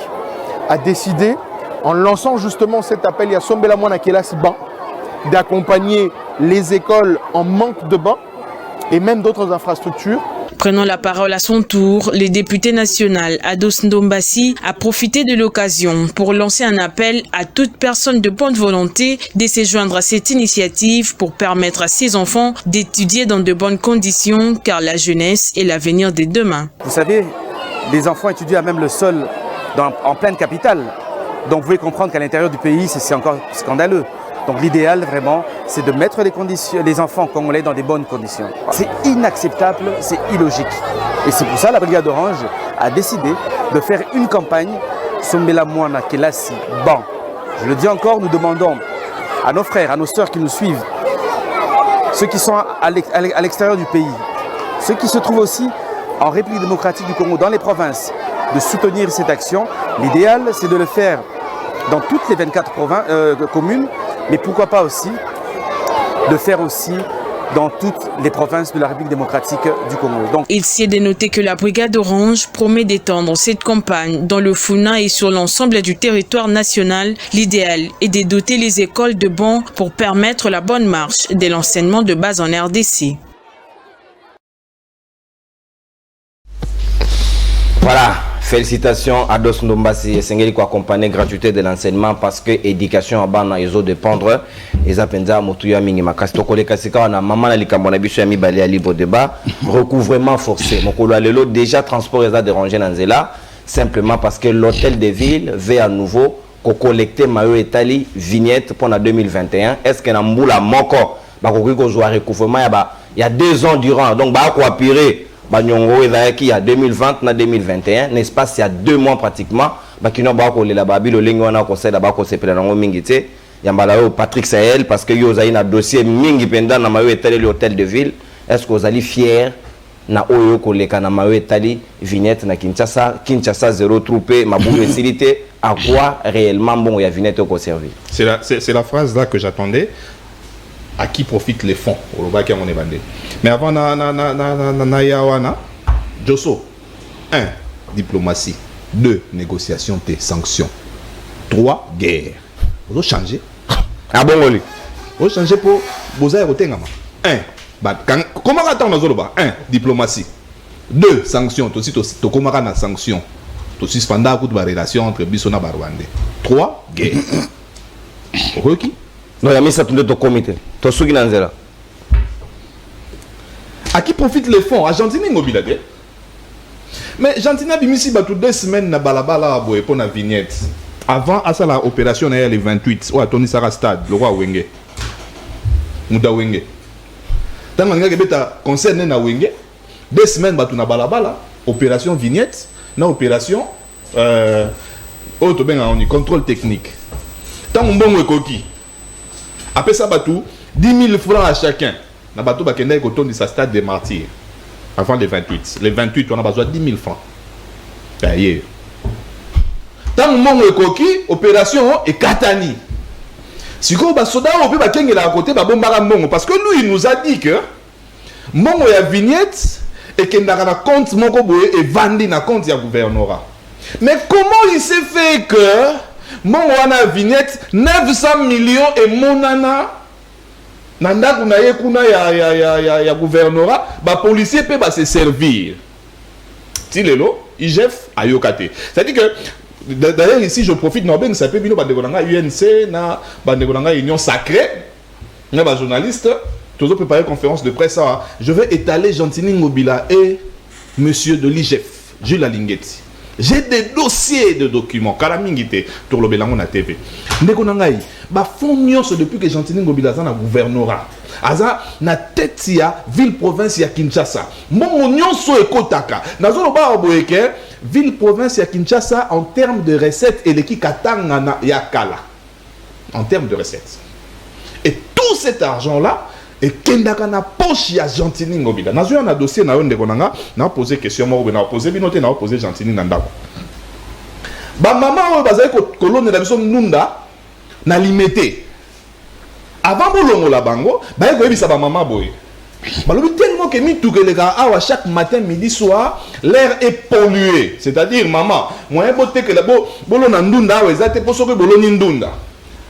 a décidé, en lançant justement cet appel à Sombela Mwana Kelas Ban, d'accompagner les écoles en manque de bancs et même d'autres infrastructures. Prenant la parole à son tour, le député national Ados Ndombasi a profité de l'occasion pour lancer un appel à toute personne de bonne volonté de se joindre à cette initiative pour permettre à ses enfants d'étudier dans de bonnes conditions car la jeunesse est l'avenir de demain. Vous savez, les enfants étudient à même le sol en pleine capitale. Donc vous pouvez comprendre qu'à l'intérieur du pays, c'est encore scandaleux. Donc l'idéal vraiment, c'est de mettre les enfants congolais dans des bonnes conditions. C'est inacceptable, c'est illogique. Et c'est pour ça que la Brigade Orange a décidé de faire une campagne Sombela Mwana Kelasi Ban. Je le dis encore, nous demandons à nos frères, à nos sœurs qui nous suivent, ceux qui sont à l'extérieur du pays, ceux qui se trouvent aussi en République démocratique du Congo, dans les provinces, de soutenir cette action. L'idéal, c'est de le faire dans toutes les 24 communes, mais pourquoi pas aussi de faire aussi dans toutes les provinces de la République démocratique du Congo. Donc, il s'est dénoté que la Brigade Orange promet d'étendre cette campagne dans le Funa et sur l'ensemble du territoire national. L'idéal est de doter les écoles de bons pour permettre la bonne marche de l'enseignement de base en RDC. Voilà, félicitations à Dos Ndombasi et Sengeli qui accompagner gratuité de l'enseignement parce que l'éducation a bana ils ont dépendre et apenza motuya mingi makasi tokole kasika na mama na likambo na biso ya mibale ya libre débat recouvrement forcé mokolo alelo déjà transport les a dérangé dans nzela simplement parce que l'hôtel de ville veut à nouveau collecter mayo etali vignette pour la 2021 est-ce que na mbula moko ba ko jouer recouvrement il y a 2 ans durant donc ba ko appuyer Banyongo il y a 2020 na 2021 n'est-ce pas il y a 2 mois pratiquement bakino ba ko lela babilo lengi wana ko seda ba ko sepela nango mingi te yambala yo Patrick Sahel parce que yo zaina dossier mingi penda na mayo etali l'hôtel de ville est-ce que vous allez fier na oyo ko leka na mayo etali vignette na Kinshasa zéro troupé maboulou facilité à quoi réellement bon ya vignette ko servir c'est la phrase là que j'attendais. À qui profitent les fonds au Lobaki on est bandé. Mais avant na yawana Josso 1 diplomatie 2 négociation et sanctions 3 guerre. Vous changer. Ah bon oli. Vous changer pour boza rotengama. 1 comment attendre zoloba 1 diplomatie 2 sanctions to komaka na sanctions to suspendre toute la relation entre biso na Rwanda 3 guerre. OK. Non, il y a mis ça tout le comité. Toi, ce qui est là. À qui profitent les fonds? Argentine est mobilisée. Mais Argentine a mis ici 2 semaines na balabala pour la vignette. Avant, à ça, l'opération est les 28. Ou à Tony Sarah Stade, le roi Wenge. Mouda Wenge. Tant que vous avez concerné na Wenge, 2 semaines na balabala, opération vignette, na opération contrôle technique. Tant que vous avez coquille. Après ça, 10 000 francs à chacun. Na bateau bakenda ekoton de sa stade des martyrs. Avant les 28. Les 28, on a besoin de 10 000 francs. D'ailleurs. Tant que ekoki, opération et Katani. Si vous avez soda, on peut bakengela à côté, parce que lui, il nous a dit que Mongo ya vignette et qu'il n'a pas compte Mongo boye et vandi na compte ya gouvernorat. Mais comment il s'est fait que mon wana vignette 900 millions et monana nanda kuna yekuna ya gouvernorat ba policier peut ba se servir tilelo IGF ayokate c'est à dire que d'ailleurs ici je profite n'obeng ça peut bino ba dekolanga UNC na ba dekolanga union sacrée na ba journaliste tous préparer conférence de presse ça je vais étaler Gentini Ngobila et monsieur de l'IGF Jules Alingeti. J'ai des dossiers de documents. Karamingite, pour le Bélangon na TV. Ndekonangai, ba fond nyonso depuis que Gentini Ngobila na gouvernorat. Aza na tête ya ville province ya Kinshasa. Mon nyonso ekotaka. Nazolo ba oboyeke ville province ya Kinshasa en termes de recettes et l'équipe katanga na yakala. En termes de recettes. Et tout cet argent là et kendaka na poche ya Gentini Ngobila. Nazo na dossier na yonde konanga na poser question mo na poser binote na poser Gentini na ndako. Ba mama o bazali ko kolone na biso nunda na limité. Avant bolongo la bango, ba ko yebisa ba mama boy. Balobi tellement que mi toukelega awa chaque matin midi soir, l'air est pollué. C'est-à-dire maman, moyen boté que la bolo na ndunda awa ezate poso ko boloni ndunda.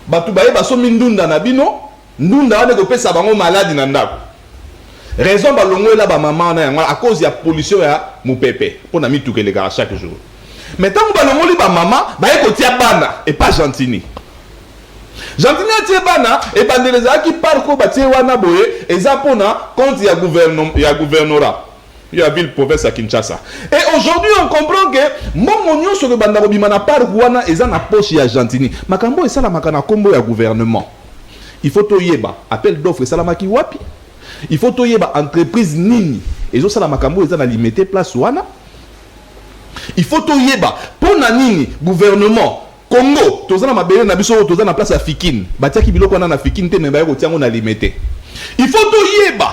Batu baye baso mindunda na bino. Ndunda wane ko pesa bango maladi na ndako. Raison balongo la ba maman na à cause ya pollution ya mupepe. Pour na mituke les gars chaque jour. Mais tant que balongo li ba maman, ba ko tia bana et pas Gentini. Gentini tia bana et bandeleza qui parco ba tia wana boye eza pona compte ya gouvernorat. Il y a ville province à Kinshasa. Et aujourd'hui on comprend que mon onyo sur le bandaro bimana par wana eza na poche ya Gentini. Makambo esa la makana kombo ya gouvernement. Il faut toyeba appel d'offre salamaki wapi. Il faut toyeba entreprise nini ezo sala makambo eza na limité place wana. Il faut toyeba pona nini gouvernement Congo tozana mabele na biso tozana place ya Fikine batiaki biloko wana na Fikine te memba yako tiango na limité. Il faut toyeba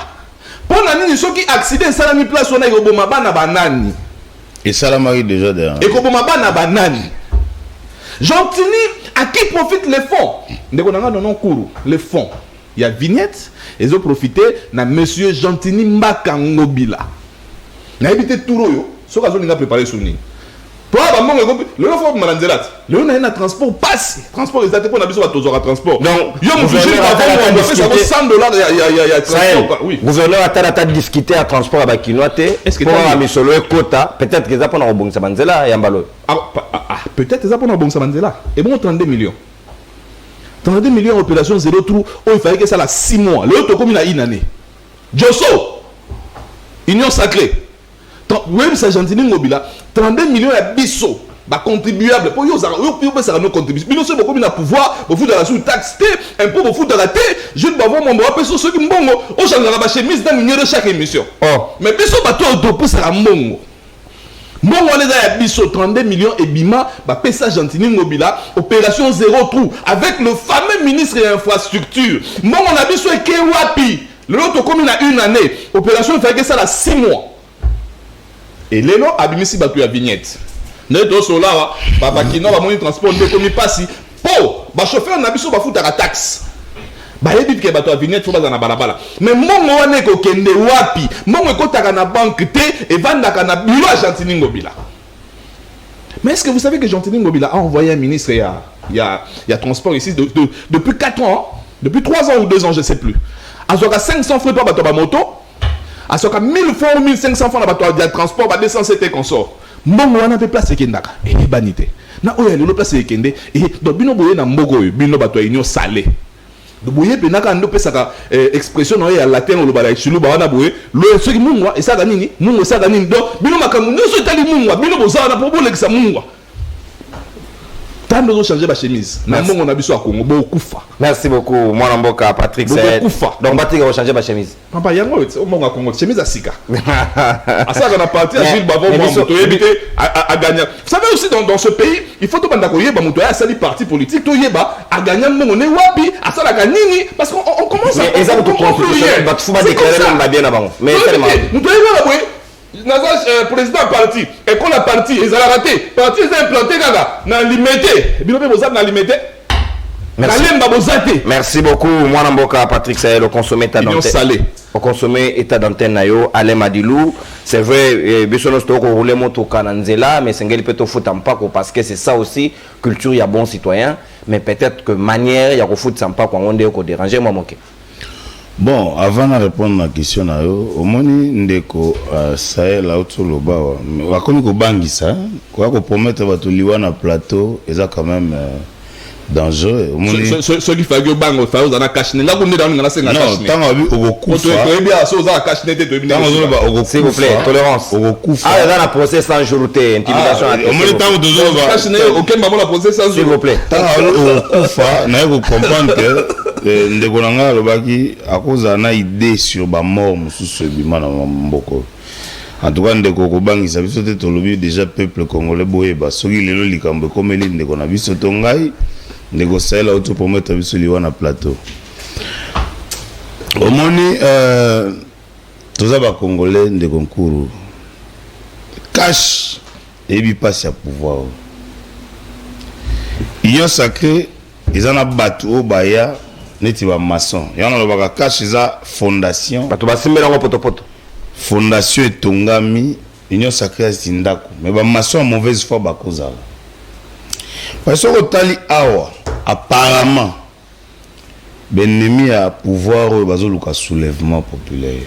pona nini soki accident salami place wana ekoboma bana banani et salamaki déjà derrière ekoboma bana banani. Gentini à qui profitent les fonds? Les fonds. il y a vignette, ils ont profité na monsieur Gentini Mbakangobila. Na évité tout yo, ce qu'on a préparé sur ni. Pour le faut malanzelat. Le on a un transport passe, transport les attaques pour na biso ba tozora transport. Donc, yo mon budget on fait ça $100 il y a transport. Oui. Gouverneur a discuté à transport à Bakinoate. Est-ce que pour Misolo et Kota, peut-être que ça pour bon Sabanzela et Ambalo. Peut-être ça pour bon Sabanzela. Et bon 32 millions. 32 millions opération zéro trou, il fallait que ça la 6 mois. L'autre comme il a une année. Josso, Union Sacrée. Oui, ça Gentini Ngobila, 32 millions à bisso, bah contribuable. Pour eux, ça nous contribue. Mais nous sommes beaucoup de pouvoir, beaucoup de la sous-taxe, un peu beaucoup de la thé. Je ne vais pas voir mon bois, ceux qui m'ont on change la chemise dans le de chaque émission. Mais bisso, bah toi, autour, ça la mongo. Moi, on est à bisso, 32 millions et bima, bah pesa Gentini Ngobila, opération zéro trou, avec le fameux ministre de l'infrastructure. Moi, on a bisso et Kewapi. L'autre, comme il a une année, opération, il fallait que ça la 6 mois. Et l'élo abimisi batu ya vignette. Neto sola papa kino ba moni transport de komi passi. Po ba chauffeur na biso ba futa la taxe. Ba yebit ke batu ya vignette fo ba na balabala. Mais mongo wane ko kende wapi? Mongo ekotaka na banque te et vandaka na bureau à Gentini Ngobila. Mais est-ce que vous savez que Gentini Ngobila a envoyé un ministre il y a transport ici depuis 4 ans, depuis 3 ans ou 2 ans, je sais plus. À 500 francs pour ba moto. À ce cas 1000 francs ou 1500 francs de transport, 207 consort. Mon wana pe place kendaka et banité. Na oya le place kende et donc bino boye na mbogo bino bato union salé. Do boye pe naka ndo pesa ka expression no ya latin o lo bala chulu ba wana boye lo soki mungwa esaka nini mungu esaka nini do bino makamu nyoso etali mungwa bino boza na pobo lekisa mungwa. Tant de changer ma chemise. Na mongo na biso a Congo bo kufa. Merci beaucoup Mwana Mboka Patrick Said. Donc bati ga changer ma chemise. Papa yango o mongo a Congo chemise a sika. Asa na partir à Gilles Bavo moi moto éviter à gagner. Vous savez aussi dans ce pays, il faut to banda ko yeba moto ya sali parti politique to yeba a gagner mongo ne wapi asa la gagnini parce qu'on commence à exact to constitution va fuba déclarer même bien avant. Mais tellement. Moto yeba boye Nazar président parti et qu'on a parti ils ont raté parti ils ont implanté gaga na limité bino pe bozat na limité. Merci beaucoup Mwana Mboka Patrick Said le consommé état d'antenne. Au consommé état d'antenne nayo Alain Madilou. C'est vrai bisono stoko rouler moto kananzela mais sengeli peto foot ampako parce que c'est ça aussi culture ya bon citoyen mais peut-être que manière ya ko foot sampako ngonde ko déranger moi moké. Bon, avant de répondre à la question, au moni ndeko Sahel autoloba wa koni ko bangisa ko ko promettre bato liwa na plateau eza quand même dangereux. Ce qui fait que bango fa oza na kashine nga ko ndira na senga kashine. Non, tanga bi ogokufa. To bien so oza kashine te to bi. S'il vous plaît, tolérance. Ogokufa. Ah, dans la procès sans jouer intimidation. Au moni tango dozo ba. Kashine aucun moment la procès sans jouer. S'il vous plaît. Tanga ogokufa na ko comprendre que ndeko nanga lobaki akoza na idée sur ba mort mususu bima na mboko. En tout cas ndeko ko bangisa biso te tolobi déjà peuple congolais boyeba soki lelo likambo komeli ndeko na biso to ngai ndeko Sahel auto promettre biso liwa na plateau. Omoni toza ba congolais ndeko nkuru cash ebi passe à pouvoir. Union Sacrée ils en a battu au baya neti ba maçon yana lo baka cash za fondation bato basimbela ngo poto fondation etongami Union Sacrée zindako mais ba maçon mauvaise foi bakozala parce que tali awa apparemment benemi à pouvoir bazoluka soulèvement populaire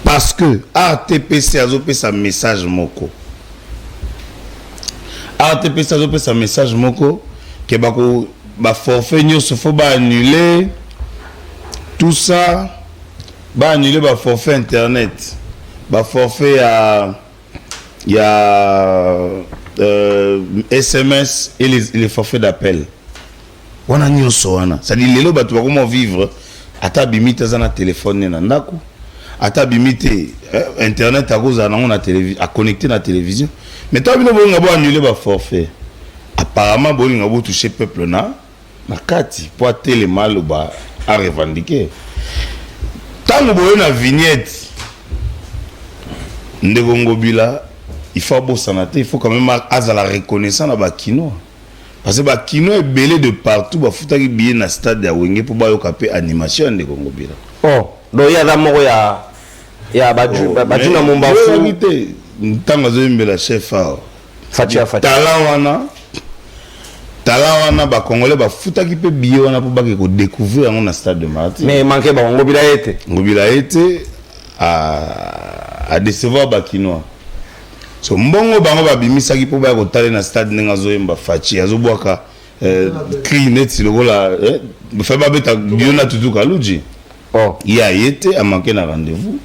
parce que RTPC azopé sa message moko RTPC azopé sa message moko que bako ba forfait nyonso faut ba annuler tout ça ba annuler ba forfait internet ba forfait SMS et les forfaits d'appel wana nyonso wana ça dit lelo ba to comment vivre ata bimite za na téléphone na ndako ata bimite internet akoza na on télévision à connecter na télévision mais toi bino bonga ba annuler ba forfait apparemment bolinga bo toucher peuple na makati pour télé mal ba à revendiquer tant boyo na vignette ndeko Ngobila il faut bosana te il faut quand même à la reconnaissance na ba kino parce que bakino ebele de partout bafutaki billet na stade ya Wenge pour bayoka pe animation de Congo Bila. Oh, donc ya moko ya baju na momba fu invité ntanga zo mbela chef Fatia tala wana ba congolais bafutaki pe billet wana pour bake ko découvrir yango na stade de Martyr. Mais manqué ba Ngobila été à décevoir bakinois. So mbongo bango babimisaki po ba ko tala na stade ninga zo yemba Fatia zo boaka cri net lokola fa ba beta biona tutuka luji. Oh, il a été à manquer un rendez-vous.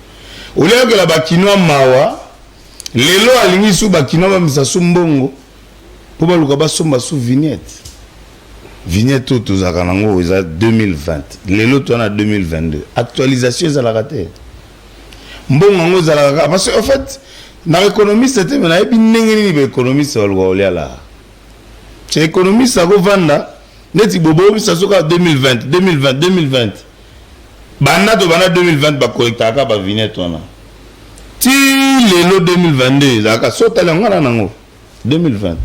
Au lieu que la bakinois mawa, lelo alingi sou bakinois ba misa sou mbongo. Pour ba luka ba somba sou vignette. Vignette tout aux akanango ils 2020. Lelo to na 2022. Actualisation za la raté. Mbongo ngo za la parce que en fait, na économiste c'était mais na ebi ndenge ni économiste wa luka là. C'est économiste a go vanda neti bobo misa soka 2020. Bana to bana 2020 ba collecta ka ba vignette wana. Ti lelo 2022 la ka sota la ngana nango 2020.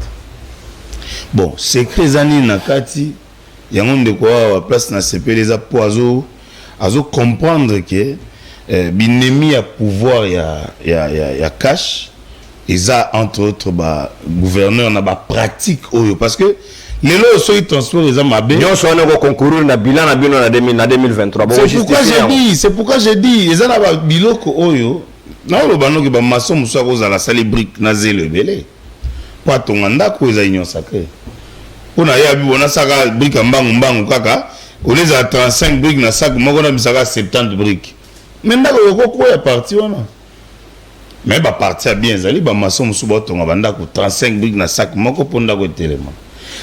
Bon, secret zani na kati yango ndeko wa place na CP les azo comprendre que binemi ya pouvoir ya cash eza entre autres ba gouverneur na ba pratique oyo parce que lelo so il transport les mabe nous sommes au concourir na bilan na bino na 2023. C'est pourquoi j'ai dit les ana ba biloko oyo na lo bano ke ba maçon musa ko za la sali brique na zelo belé pa tonganda ko za union sacrée ona ya bi bona saka brique mbangu kaka on les a 35 briques na sac moko na bisaka 70 briques mais ndako ko ya parti wana mais ba parti a bien zali ba maçon musu ba tonga banda ko 35 briques na sac moko ponda ko télément.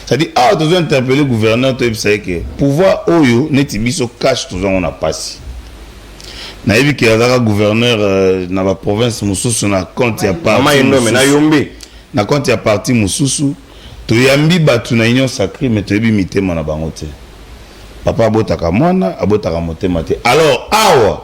C'est-à-dire, ah, tu dois interpeller le gouverneur, tu sais que pouvoir oyo neti biso cash toujours on a passé. Na ebi que le gouverneur na la province mususu na compte ya parti. Na compte ya parti mususu, to yambi batu na union sacrée mais to ebi mitema na bango te. Papa abotaka mwana, abotaka motema te. Alors, awa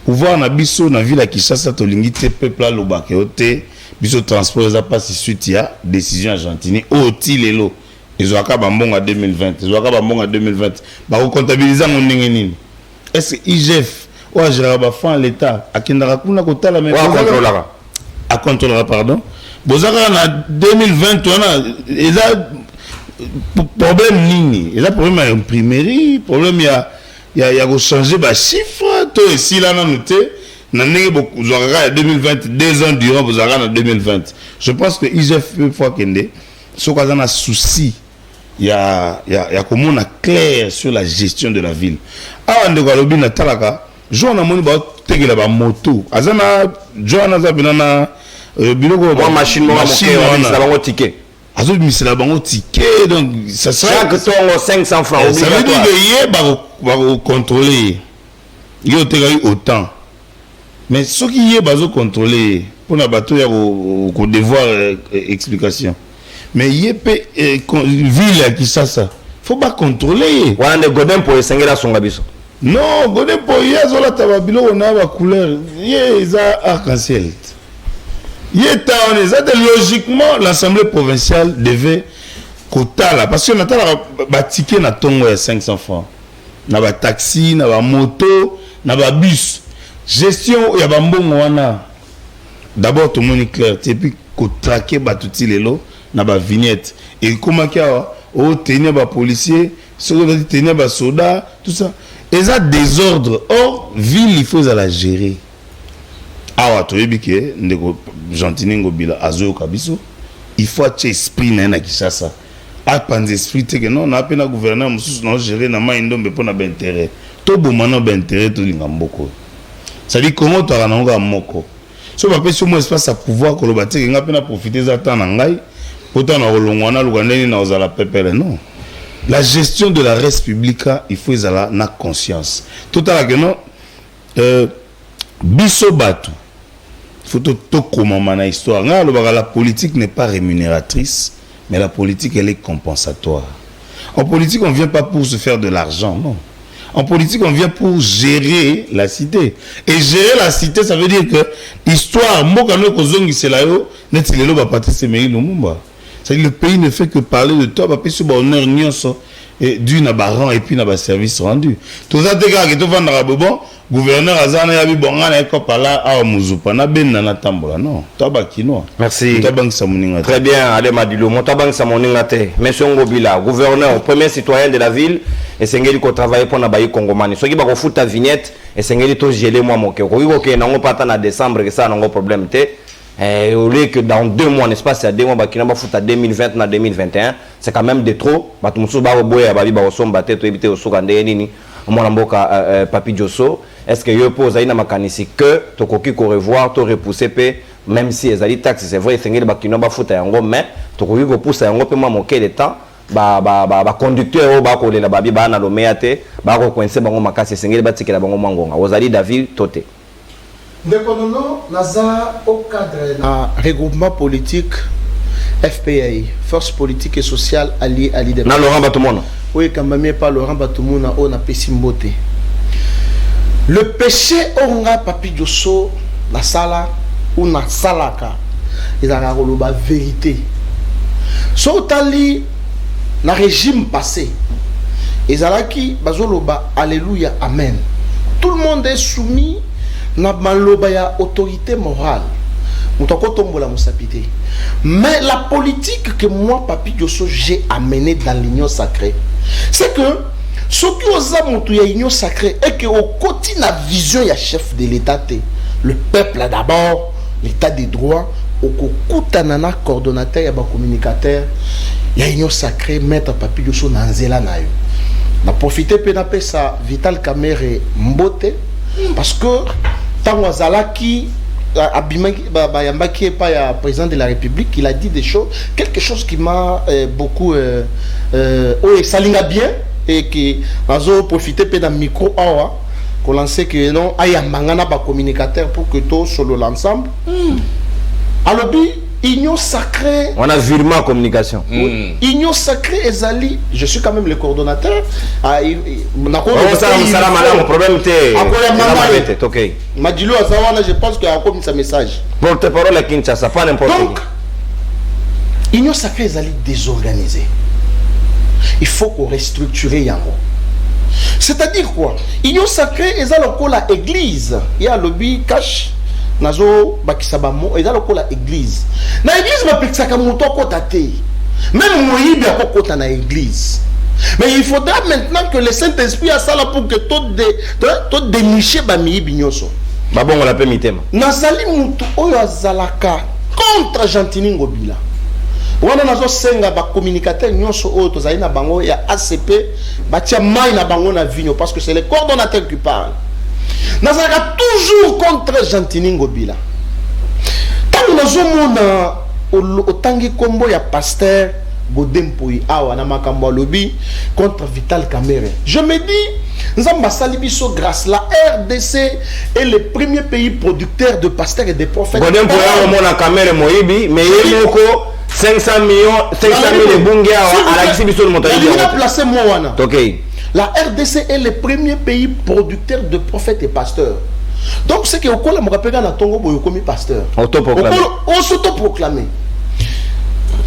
pouvoir na biso na ville ya Kinshasa to lingi te peuple a lobake ote. Biso transport eza pas suite ya décision argentine oti lelo ezwaka bambonga 2020 ezwaka bambonga 2020 ba ko comptabiliser ngo ndenge nini est-ce que IGF ou agera ba fan l'état akendaka kuna ko tala mais a contrôlera pardon bozaka na 2020 wana eza problème nini eza problème ya imprimerie problème ya ko changer ba chiffre to ici là na noté. Na 2020 2 ans durant vous en 2020 je pense que IGF peut fois kende so ka na souci ya comment on a clair sur la gestion de la ville ah ndeko alobi na talaka jo na moni ba tegela ba moto azana jo na za binana biloko ba machine na bango ticket azo misela bango ticket donc ça sera chaque tongo 500 francs obligatoire ça veut dire que ba contrôler yo tegai autant. Mais ce qui est baso contrôlé pour la bateau il y a devoir explication. Mais il y a ville qui ça faut pas contrôler. Voilà les godins pour essayer son abisso. Non, godin pour y a zola tababilo on a la couleur. Y a arc-en-ciel. Y est logiquement l'Assemblée provinciale devait quota là parce que on a ba ticket na tongo ya 500 francs. Na ba taxi, na ba moto, na ba bus. Gestion ya bambongo wana d'abord tout le monde est clair et puis ko traquer batuti lelo na ba vignette et comment kia o tenir ba policier so va tenir ba soda tout ça et ça désordre or ville il faut la gérer awa to ebike ndeko gentini ngobila azo kabiso il faut être esprit na Kinshasa a panze esprit que non na pena gouverneur mususu na gérer na maindombe pona ba intérêt to bomana ba intérêt to linga mboko. Ça dit comment tu as un moko. Si on peut sur mon espace à pouvoir que le bâtiment n'a pas profité de temps n'angai, pourtant on a l'ongwana l'ougandeni na ozala pepele non. La gestion de la res publica il faut izala na conscience. Tout à l'heure non biso batu. Faut tout comment na histoire. La politique n'est pas rémunératrice, mais la politique elle est compensatoire. En politique on vient pas pour se faire de l'argent non. En politique, on vient pour gérer la cité. Et gérer la cité, ça veut dire que l'histoire, C'est-à-dire le pays ne fait que parler de toi, parce que c'est honneur et d'une rang et puis na service rendu. Tout ça, t'es gars qui te vendent à bon, gouverneur Azana yabi bongana et kopala a muzupa na ben na tambola non. Toi kinois. Merci. Samoninga. Très bien, Adé Madilo. Montabank Samoninga te. Monsieur Ngobila, gouverneur, premier citoyen de la ville, et Sengeli ko travailler pour na bayi Congomani. Soki ba ko futa vignette et Sengeli to geler moi moke. Ko yiko ke nango pata na décembre que ça nango problème te. Au lieu que dans 2 mois, n'est-ce pas, c'est 2 mois, qui n'a pas foutu à 2020 na 2021, c'est quand même de trop. Bah tout le monde va boire, bah va au sommet, bah tout éviter au soukande nini. Mon amboka Papi Diosso. Est-ce que je pose à une mécanisme que tu coquille qu'on revoir, tu repousser même si les taxes c'est vrai, c'est que bah qui n'a pas foutu à un gros mais tu coquille qu'on pousse à un gros peu moins manquer de temps. Bah conducteur au bas qu'on les la babi bah na l'oméate, bah qu'on coince bah on m'a cassé, c'est que bah ticket la bah on mangonga. Aux alliés David Toté. Ndekonono naza au cadre du regroupement politique FPI, Force politique et sociale alliée à l'IDP. Na Laurent Batoumona. Oui, quand même pas Laurent Batoumona, on a Pessimbote. Le péché on a Papi Diosso, la sala ou na salaka, ils ont la vérité. Sotali na régime passé, ils ont qui bazoloba alléluia amen. Tout le monde est soumis. Na maloba ya autorité morale. Mais la politique que moi, Papi Diosso, j'ai amenée dans l'union sacrée, c'est que ce qui est dans l'union sacrée et que au quotidien la vision ya chef de l'État, le peuple d'abord, l'État des droits, au kokutanana coordonnateur ya ba communicateur, ya union sacrée maître Papi Diosso nanzela na yo. Na profiter pe na pesa Vital Kamerhe Mbote parce que tant Zalaki Yambaki pas président de la République, il a dit des choses, quelque chose qui m'a beaucoup salinga bien et qui a profité de micro awa qu'on lançait que non aya mangana ba communicateur pour que tout solo l'ensemble. Alors union sacrée. On a virement communication. Union sacrée Ezali, je suis quand même le coordonnateur. Mon problème c'est OK. Madilo Azawana, je pense qu'il y a comme ça message. Porte-parole à Kinshasa, pas n'importe qui. Donc, union sacrée Ezali désorganisée. Il faut qu'on restructure Yango. C'est-à-dire quoi? Union sacrée Ezali encore la église. Il y a lobby cash. Nazo bakisabamo et dans la église. Na église ma pexaka moto kotate. Même moyibi a kokota na église. Mais il faudra maintenant que le Saint-Esprit a ça là pour que tout dénicher ba miyibi nyoso. Ba bon on l'appelle mitema. Nazali mutu oyo azalaka contre Gentini Ngobila. Wana nazo senga ba communicateur nyoso oyo tozali na bango ya ACP batia mai na bango na vigno parce que c'est le coordonnateur qui parle. Nous avons toujours contre Gentini Ngobila. Tant que nous avons autant de combo ya pasteur Godempoui awa na makambo lobby contre Vital Kamerhe. Je me dis, nous avons salibiso grâce la RDC est le premier pays producteur de pasteurs et de prophètes. Godempoui awa na Kamerhe moyibi mais yemoko 500 000 bungia à la exhibition de montagne. Il a placé moi wana. OK. La RDC est le premier pays producteur de prophètes et pasteurs. Donc, c'est que au Kola Mokapega na Tongo Boyokomi pasteur. Autoproclamé. On s'autoproclamé.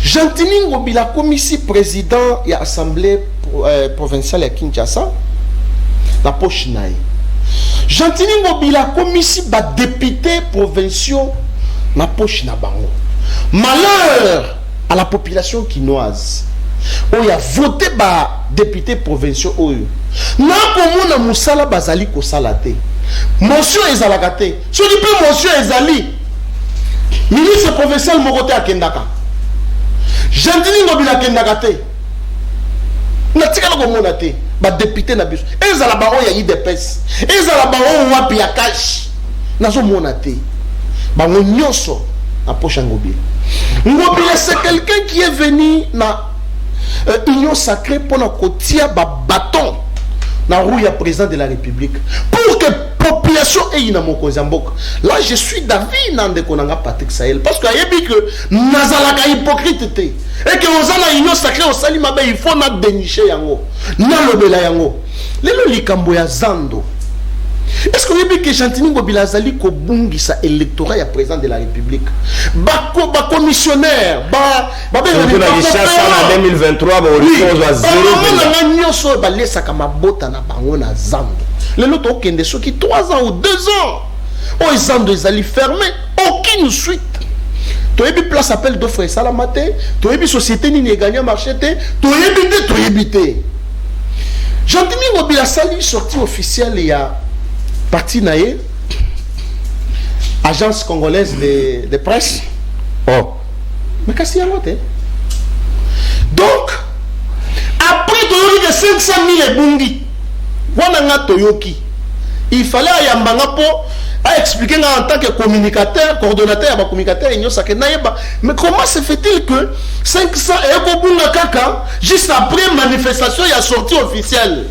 Gentini Ngobila comme ici président de l'Assemblée provinciale à Kinshasa, la poche naï. Gentini Ngobila comme ici député provincial, la poche na bango. Malheur à la population quinoise. On a voté par député provincial oyo. Na komona musala bazali ko salate. Monsieur ezalakate. Ce qui peut monsieur ezali. Ministre provincial Mokote akendaka. Gentini Ngobila kendakate. Na tikala komona te. Ba député na biso. Ezala ba oya IDPS. Ezala ba o wapi ya cash. Nazo mona te. Ba nyonso na poche Ngobila. Ngobila c'est quelqu'un qui est venu na union sacrée pour la kotia ba bâton na roue ya président de la République pour que population ait une mokozambok. Là je suis David nande konanga Patrick Sahel parce que yebi que nazalaka hypocrite te et que ozala union sacrée au salima ba il faut na dénicher yango na lobela yango lelo likambo ya zando Est-ce que vous avez que Chantini Ngobila Zali ko bungisa électorat ya président de la République? Bako ba commissionnaire, ba la chasse en 2023 ba horizon à 0. Na nyoso ba lesa kama bota na bango na zando. Le lot okende soki 3 ans ou 2 ans. Oh zando ezali fermé, aucune suite. Toyebi place appel d'offre et salamate, toyebi société ni gagné marché te, toyebi te. Chantini Ngobila Sali sortie officielle il y a parti naïe agence congolaise de presse. Oh, mais qu'est-ce qu'il y a noté? Donc après Toyoki de 500 000 ebungi wana Toyoki, il fallait ayambanga po a expliquer en tant que communicateur, coordonnateur, communicateur, mais comment se fait-il que 500 ebunga kaka juste après manifestation il y a sortie officielle?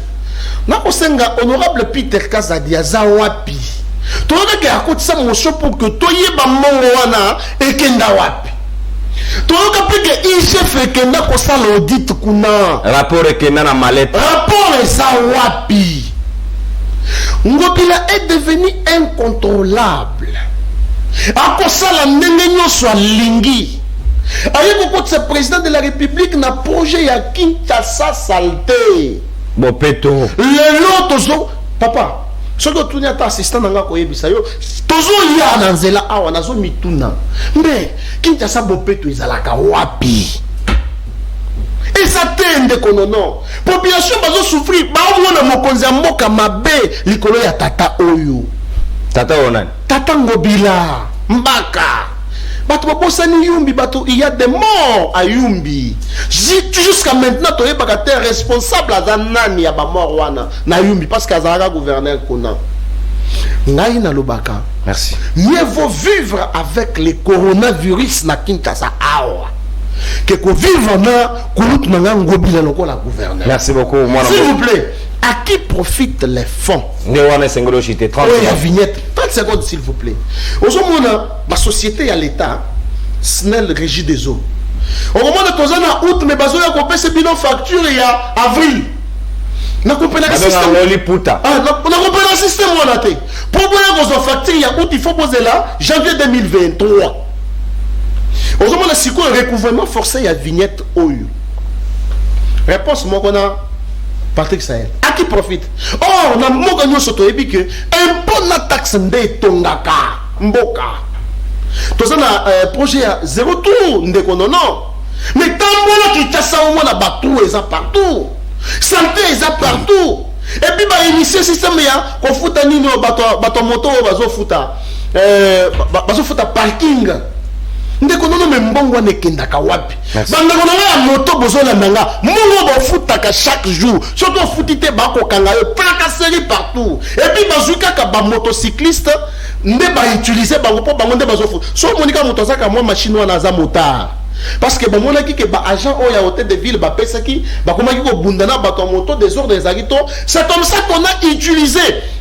Nakosenga honorable Peter Kazadi azawapi. Toyoka ke akotisa motion pour que toyeba mongo wana ekenda wapi. Toyoka pe ke IGF ekenda kosala audit kuna. Rapport ekenda na mallette. Rapport ezawapi. Ngobila est devenu incontrôlable. Akosala ndenge nyonso alingi. Ayeko kotisa président de la République na projet ya Kinshasa salté. Bopeto. Le lot tozo papa. Soki tu n'as pas assistant nanga koyebisa yo. Tozo ya na nzela awa nazo mituna. Mais Kinshasa bopeto ezalaka wapi? Et ça tende konono. Population bazo souffrir. Ba omona mokonzi ya mboka mabe likolo ya tata oyo. Tata onani? Tata Ngobila Mbaka. Bato babosani Yumbi, bato il y a des morts à Yumbi. Jusqu'à maintenant tu es pas responsable à nani ya ba mort wana na Yumbi parce qu'azara gouverneur kona. Ngai na lobaka. Merci. Mieux vaut vivre avec le coronavirus na Kinshasa awa que vivre na kulut na Ngobila lokola gouverneur. Merci beaucoup moi. S'il vous plaît, à qui profitent les fonds? Néwana Sengolo Chité 30 secondes. La vignette, 30 secondes s'il vous plaît. Aujourd'hui, ma société à l'État, SNEL Régie des eaux. Au moment de Tozana août, mais bazo ya kopé ce bilan facture il y a avril. Na kopé le système. Na kopé le système on a été. Pour poser la facture il y a août, il faut poser là janvier 2023. Aujourd'hui, le cycle recouvrement forcé il y a vignette OU. Réponse moi qu'on a Patrick Sahel. À qui profite? Oh, on a mon soto et que un bon taxe nde tongaka mboka. Tout ça na projet à zéro tour ndekono non. Mais tant que qui tassa au moins la batou et ça partout. Santé et ça partout. Et puis bah initier système ya ko futa nini bato moto bazo futa parking. Ndeko nono mbongo ne kendaka wapi banda kono ya moto bozola nanga mongo ba futaka chaque jour surtout futite ba ko kanga yo placasserie partout et puis bazuka ka ba motocycliste nde ba utiliser ba po bango nde bazo futa so monika moto saka moi machine wana za motard parce que ba monaki ke ba agent o ya hôtel de ville ba pesaki ba komaki ko bundana ba to moto des ordres des agito c'est comme ça qu'on a utilisé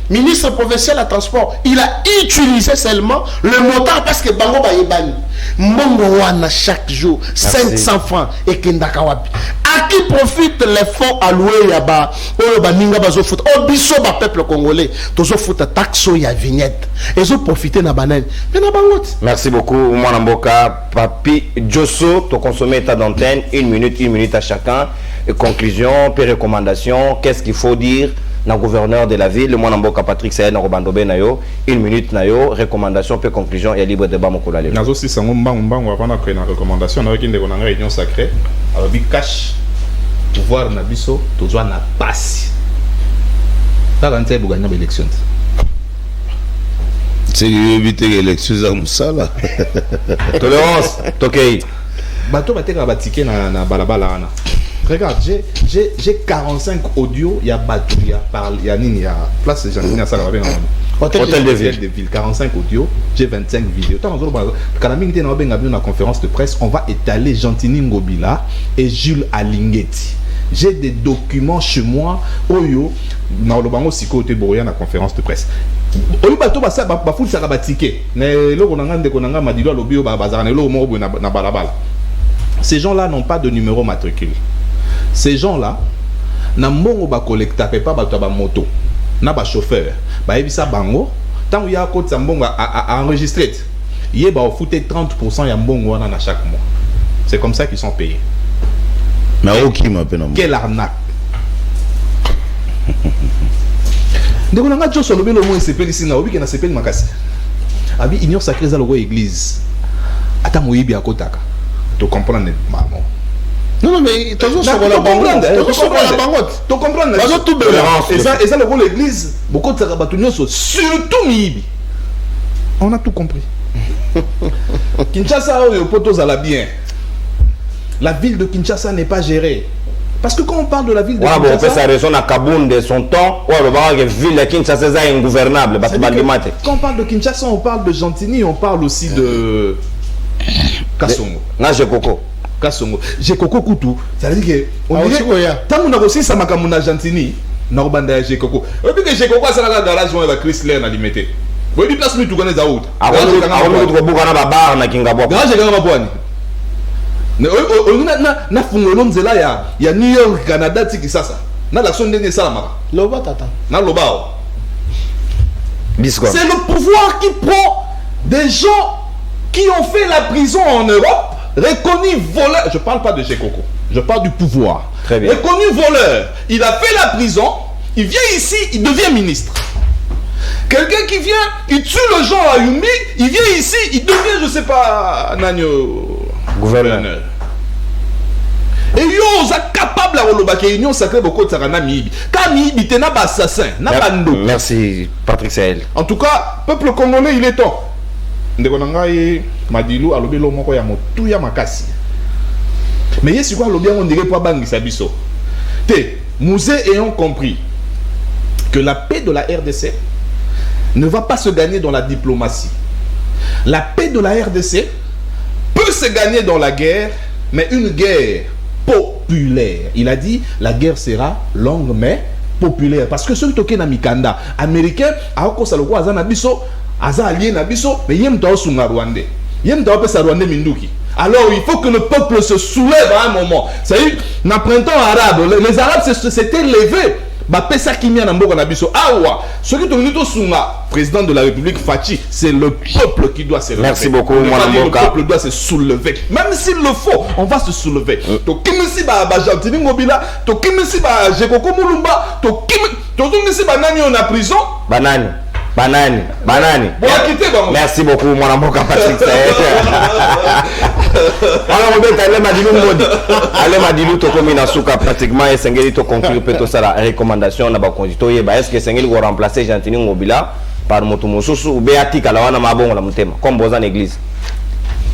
ministre provincial à transport il a utilisé seulement le motard parce que bango ba yebani Mongo wana chaque jour 500 francs et kendaka wapi. À qui profitent les fonds alloués yaba oyo baninga bazo foot o biso ba peuple congolais tozo foot taxo ya vignette et zo profiter na banane mais na bangot. Merci beaucoup mwana mboka Papi Josso to consommer ta d'antenne 1 minute à chacun et conclusion puis recommandation qu'est-ce qu'il faut dire na gouverneur de la ville le mwana mboka Patrick Sahel na Robandobe na yo 1 minute na yo recommandation puis conclusion et libre débat mokolo lelo nazo si sango mbango avant après na recommandation na kinde ko na réunion sacrée alors bi cash pouvoir na biso tozwa na passe ça quand c'est pour gagner l'élection c'est éviter l'élection za musala tolérance tokei bato bateka batike na balabala ana. Regarde, j'ai 45 audios, il y a Batouya, il y a Nini, il y a place Jean-Denis à Salabé, Hôtel de Ville, 45 audios, j'ai 25 vidéos. Quand on a une conférence de presse, on va étaler Chantini Ngobila et Jules Alingeti. J'ai des documents chez moi, Oyo, dans le bango si côté Boria, la conférence de presse. Oyo bato basa bafoul ça va ticket. Ne lo konanga de konanga madilo lobio bazarane lo mo na balabala. Ces gens-là n'ont pas de numéro matricule. Ces gens-là, na mbongo ba collecta pas ba moto. na ba chauffeur ba ebisa bango tant ya ko tsambongo a enregistré il ba fouté 30% ya mbongo wana na chaque mois. C'est comme ça qu'ils sont payés. Mais OK m'appelle. Quelle arnaque. Ndeko nanga joso lobelo mo sepeli singa obi ke na sepeli makasi. Abi union sacrée za logo église. Ata moyibi akotaka. To comprendre maman. Non, mais tu comprends. Et ça le l'église, beaucoup de Sarabatunioso, surtout Mibi. On a tout compris. Kinshasa, bien. La ville de Kinshasa n'est pas gérée. Parce que quand on parle de la ville de Kinshasa... on peut sa raison à Kaboun de son temps, ou alors la ville de Kinshasa est ingouvernable. Quand on parle de Kinshasa, on parle de Gentilly, on parle aussi de... Kassongo. Koko. Kassongo. J'ai Coco Koutou. Ça veut dire que on dirait tant on a aussi ça makamuna Gentini, na obanda j'ai Coco. Et puis que j'ai Coco ça la garage on va Chrysler na limité. Vous dites place mi tout connaît za out. Avant de buka na baba na kingabo. Garage ngaba bwani. Na fungolo nzela ya New York Canada tiki sasa. Na l'action ndenge ça la maka. Loba tata. Na lobao. Bisco. C'est le pouvoir qui prend des gens qui ont fait la prison en Europe. Reconnu voleur, je parle pas de Gekoko, je parle du pouvoir. Très bien. Reconnu voleur, il a fait la prison, il vient ici, il devient ministre. Quelqu'un qui vient, il tue le gens à Yumbi, il vient ici, il devient, je sais pas, Nagno, gouverneur. Et yo, vous êtes capable de relobake union sacrée beaucoup de sarana mibi. Car mibi t'es pas assassin, n'a pas de. Merci Patrick Sahel. En tout cas, peuple congolais, il est temps. Ndekonangai Madilu alobelo moko ya motu ya makasi. Mais yesi quoi lobia on dirait pas bangisa biso. Nous ayons compris que la paix de la RDC ne va pas se gagner dans la diplomatie. La paix de la RDC peut se gagner dans la guerre, mais une guerre populaire. Il a dit la guerre sera longue mais populaire parce que ceux qui toquent na mikanda américain a okosa loko azana biso Aza allié na biso, mais yem doit sunga Rwandais. Yem doit pesa Rwandais minduki. Alors il faut que le peuple se soulève à un moment. Ça y est, dans le printemps arabe, les Arabes s'étaient levés. Bah pesa kimia na mboka na biso. Awa, ce qui est sunga, président de la République Fachi, c'est le peuple qui doit se lever. Merci beaucoup, le peuple doit se soulever. Même s'il le faut, on va se soulever. To kimisi ba Gentini Mobila, to kimisi ba Gekoko Mulumba, to kimisi ba nani on a prison. Banani. Merci beaucoup, mon amour, Patrick Sahel. Alors, on va aller Madilou Modi. Allez, Madilou, tu comme une souka pratiquement et Sengeli te conclure peut-être ça la recommandation n'a pas conduit. Est-ce que Sengeli va remplacer Gentini Mobila par Motumosusu ou Beati Kalawana Mabon la Mutema comme Bozan Église?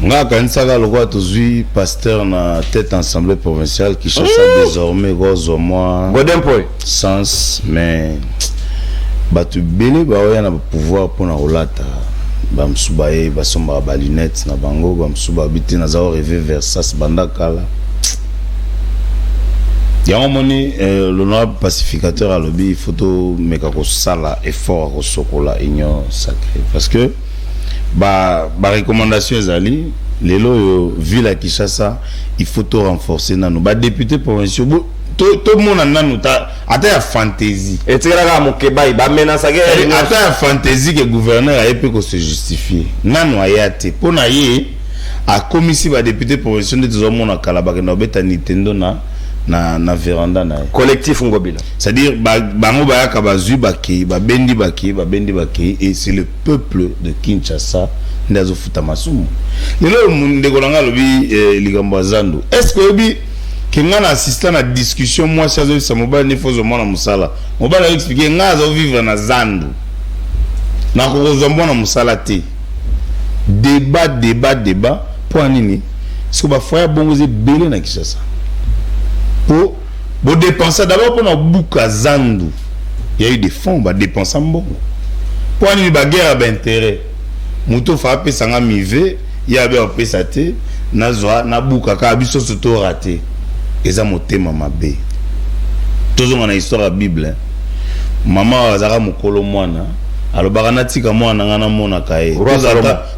Nga kanisaka lokwa tozui pasteur na tête assemblée provinciale qui cherche désormais gozo moi Godempoy sens mais batu bele baoya na pouvoir pour na rolata bamsubaye basomba ba lunettes na bango bamsuba biti na za rêver vers ça banda kala ya moni l'honorable pacificateur à lobby photo meka ko sala effort ko sokola union sacrée parce que ba recommandation ezali lelo ville à Kinshasa il faut tout renforcer nanu ba député provinciaux tout le monde nanu ta ata ya fantaisie et tiraka mokeba ba menace guerre ata ya fantaisie que gouverneur a peut se justifier nanu ayate pona ye a commissi ba député provinciaux de zomona kala ba na beta Nintendo na véranda na collectif ngobila c'est-à-dire bango ba yaka bazui baki ba bendi baki et c'est le peuple de Kinshasa ndazo futa masumu lelo ndeko langa lobi ligambo zando est-ce que obi kinga na assistant na discussion moi ça zo mobile ne faut zomona musala mobile a expliquer nga zo vivre na zando na ko zomona musala te débat pour nini ce que ba foya bongo ze belé na Kinshasa pour dépenser d'abord pour notre bouc à Zandou. Il y a eu des fonds, bah dépenser bon. Pour une bagarre d'intérêt. Mouto frappé sanga mivé, il y a bien opé saté, nazoa na bouc à kabiso soto raté. Et ça moté maman bé. Toujours on a histoire à Bible. Maman azara mukolo mwana. Alors baranati ka mwana ngana mona kae.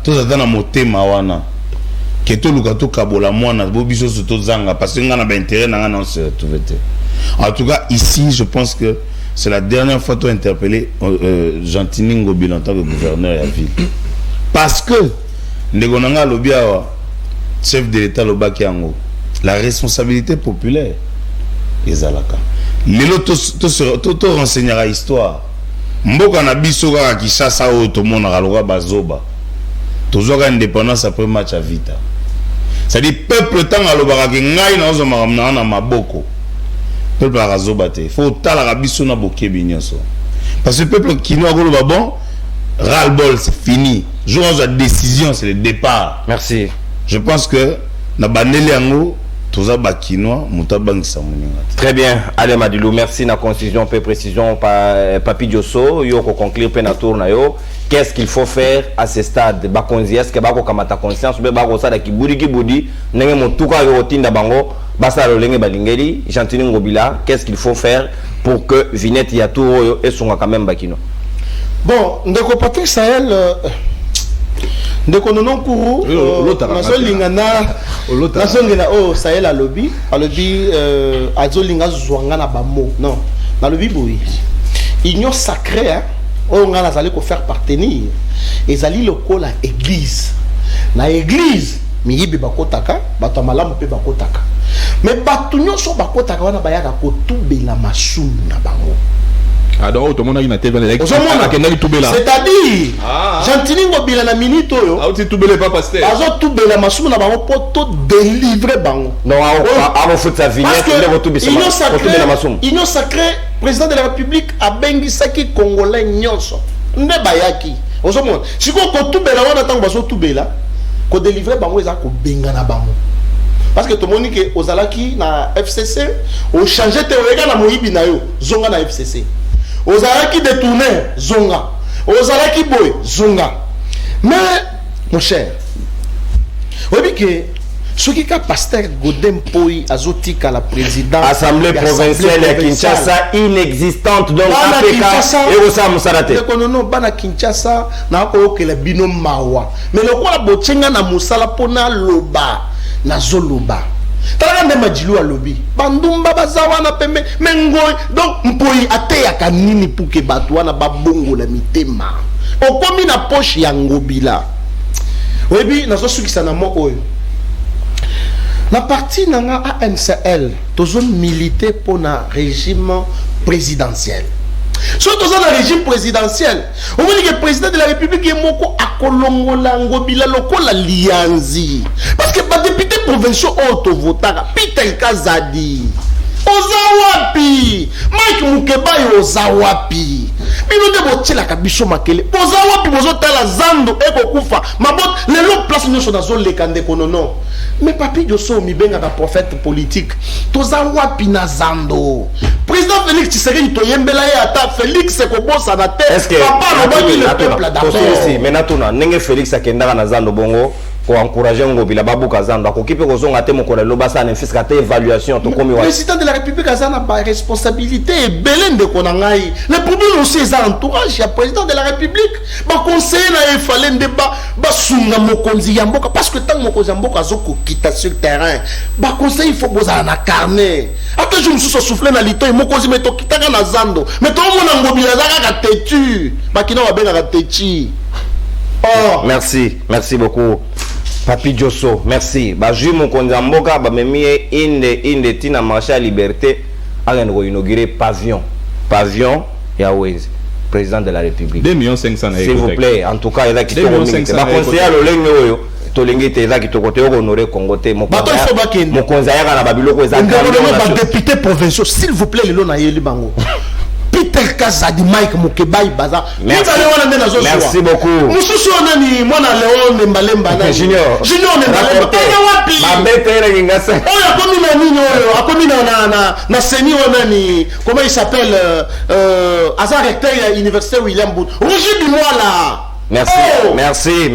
Tous na moté mawana. Que tout le gâteau kabola mwana bobiso soto zanga parce que ngana ba intérêt na ngana on se retrouver. En tout cas ici je pense que c'est la dernière fois que tu as interpellé Gentini Ngobila en tant que gouverneur de la ville. Parce que, Ndegonanga Lobiawa, chef de l'État Lobaki Ango, la responsabilité populaire, Ezalaka. Lelo, tu renseigneras l'histoire. Mboka na biso kaka Kinshasa oyo tomona kaloka bazoba. Tozoka indépendance après match à Vita. C'est-à-dire peuple tant alobaka ke ngai na ozo makamna na maboko. Peuple arazoba te. Faut tala biso na bokebi nyonso. Parce que peuple qui nous a koloba bon, ras-le-bol, c'est fini. Jour où la décision, c'est le départ. Merci. Je pense que na bandeli yango toza bakinois mutabangisa muninga. Très bien, Alain Madilou, merci na concision peu précision par Papi Diosso, yo ko conclure pe na tour na yo. Qu'est-ce qu'il faut faire à ce stade? Ba konzi est-ce que ba ko kamata conscience be ba ko sala ki budi ndenge motuka yo tinda bango basa lo lenge balingeli Gentini Ngobila, qu'est-ce qu'il faut faire pour que Vinette ya tour yo esonga quand même bakino? Bon, ndeko Patrick Sahel ndeko nono kuru nazolingana nazongena o Sahel alobi azolinga zwanga na bamo non na lobi boyi union sacrée hein o ngana azali ko faire partenir ezali lokola église na église miyibi bakotaka bato malamu pe bakotaka mais bato nyonso bakotaka wana bayaka kotubela masumu na bango. Donc tout le monde a une TV c'est-à-dire Gentini Ngobila na minute oyo tu tubele pas pasteur azo tubela masumu na bango poto délivrer bango non avo foot sa vignette le retour union sacrée président de la République a bengisaki congolais nyonso nde bayaki ozomona siko ko tubela wana tango bazo tubela ko délivrer bango eza ko benga na bango parce que tout le monde que ozalaki na FCC o changer théorie na moyibi na yo zonga na FCC ozalaki détourné zonga ozalaki boy zonga mais mon cher oui que ce qui est pasteur Godem Poi azotika la présidence assemblée provinciale à Kinshasa inexistante donc APK et au Sam Sarate non bana Kinshasa na ko que le bino mawa mais le quoi bochenga na musala pona loba na zoloba tala nde Madilou alobi bandumba bazawana pembe mengoy donc mpoi ateyaka nini puke bato wana babongo la mitema okomi na poche ya Ngobila oyebi nazosukisa na mo oyo na parti nanga ANCL tozo militer pour na régime présidentiel. Surtout dans le régime présidentiel, on dit que le président de la République est moko akolongola Ngobila lokola lianzi. Parce que les députés provinciaux ont voté Peter Kazadi. Ozawapi Mike Mukebayi Ozawapi bino de botela kabiso makele Ozawapi bozotala zando ekokufa mabot lelo place nyonso nazo lekande konono mais Papi Diosso mibenga ka prophète politique tozawapi na zando président Félix Tshisekedi toyembela ye ata Félix ekobosa na tête papa robaki le peuple d'abord mais natuna nenge Félix akendaka na zando bongo pour encourager Ngobila babuka zando akokipe kozonga te mokolo lobasa na fisika te évaluation to komi wa président de la République azana ba responsabilité et belende konangai le problème aussi est entourage ya président de la République ba conseiller na efale ndeba ba sunga mokonzi ya mboka parce que tant mokonzi ya mboka azoko kita sur terrain ba conseiller il faut boza na carnet ata je me suis soufflé na lito mokonzi meto kitaka na zando meto mona Ngobila zaka ka tetu ba kina wa benga ka techi. Oh merci beaucoup Papi Diosso, merci. Baju Mokonzi Mboka ba memi inde tina marché à liberté a inauguré pavillon ya Wezi président de la République. 2,5 s'il vous plaît, en tout cas il y a qui sont ba conseiller lolenge oyo tolingi te za ki tokote honorer Congo te Mokonzi ya na babiloko eza ba député provinciaux s'il vous plaît lelo na yeli bango. Peter Kazadi Mike Mukebayi baza merci beaucoup mususu nani mwana Léon Mbalemba nani Junior Mbalemba wapi mabete ile ngasa oya komi na nini oyo akomi na seni nani comment il s'appelle Azar recteur ya université William Bout Roger Bimwala merci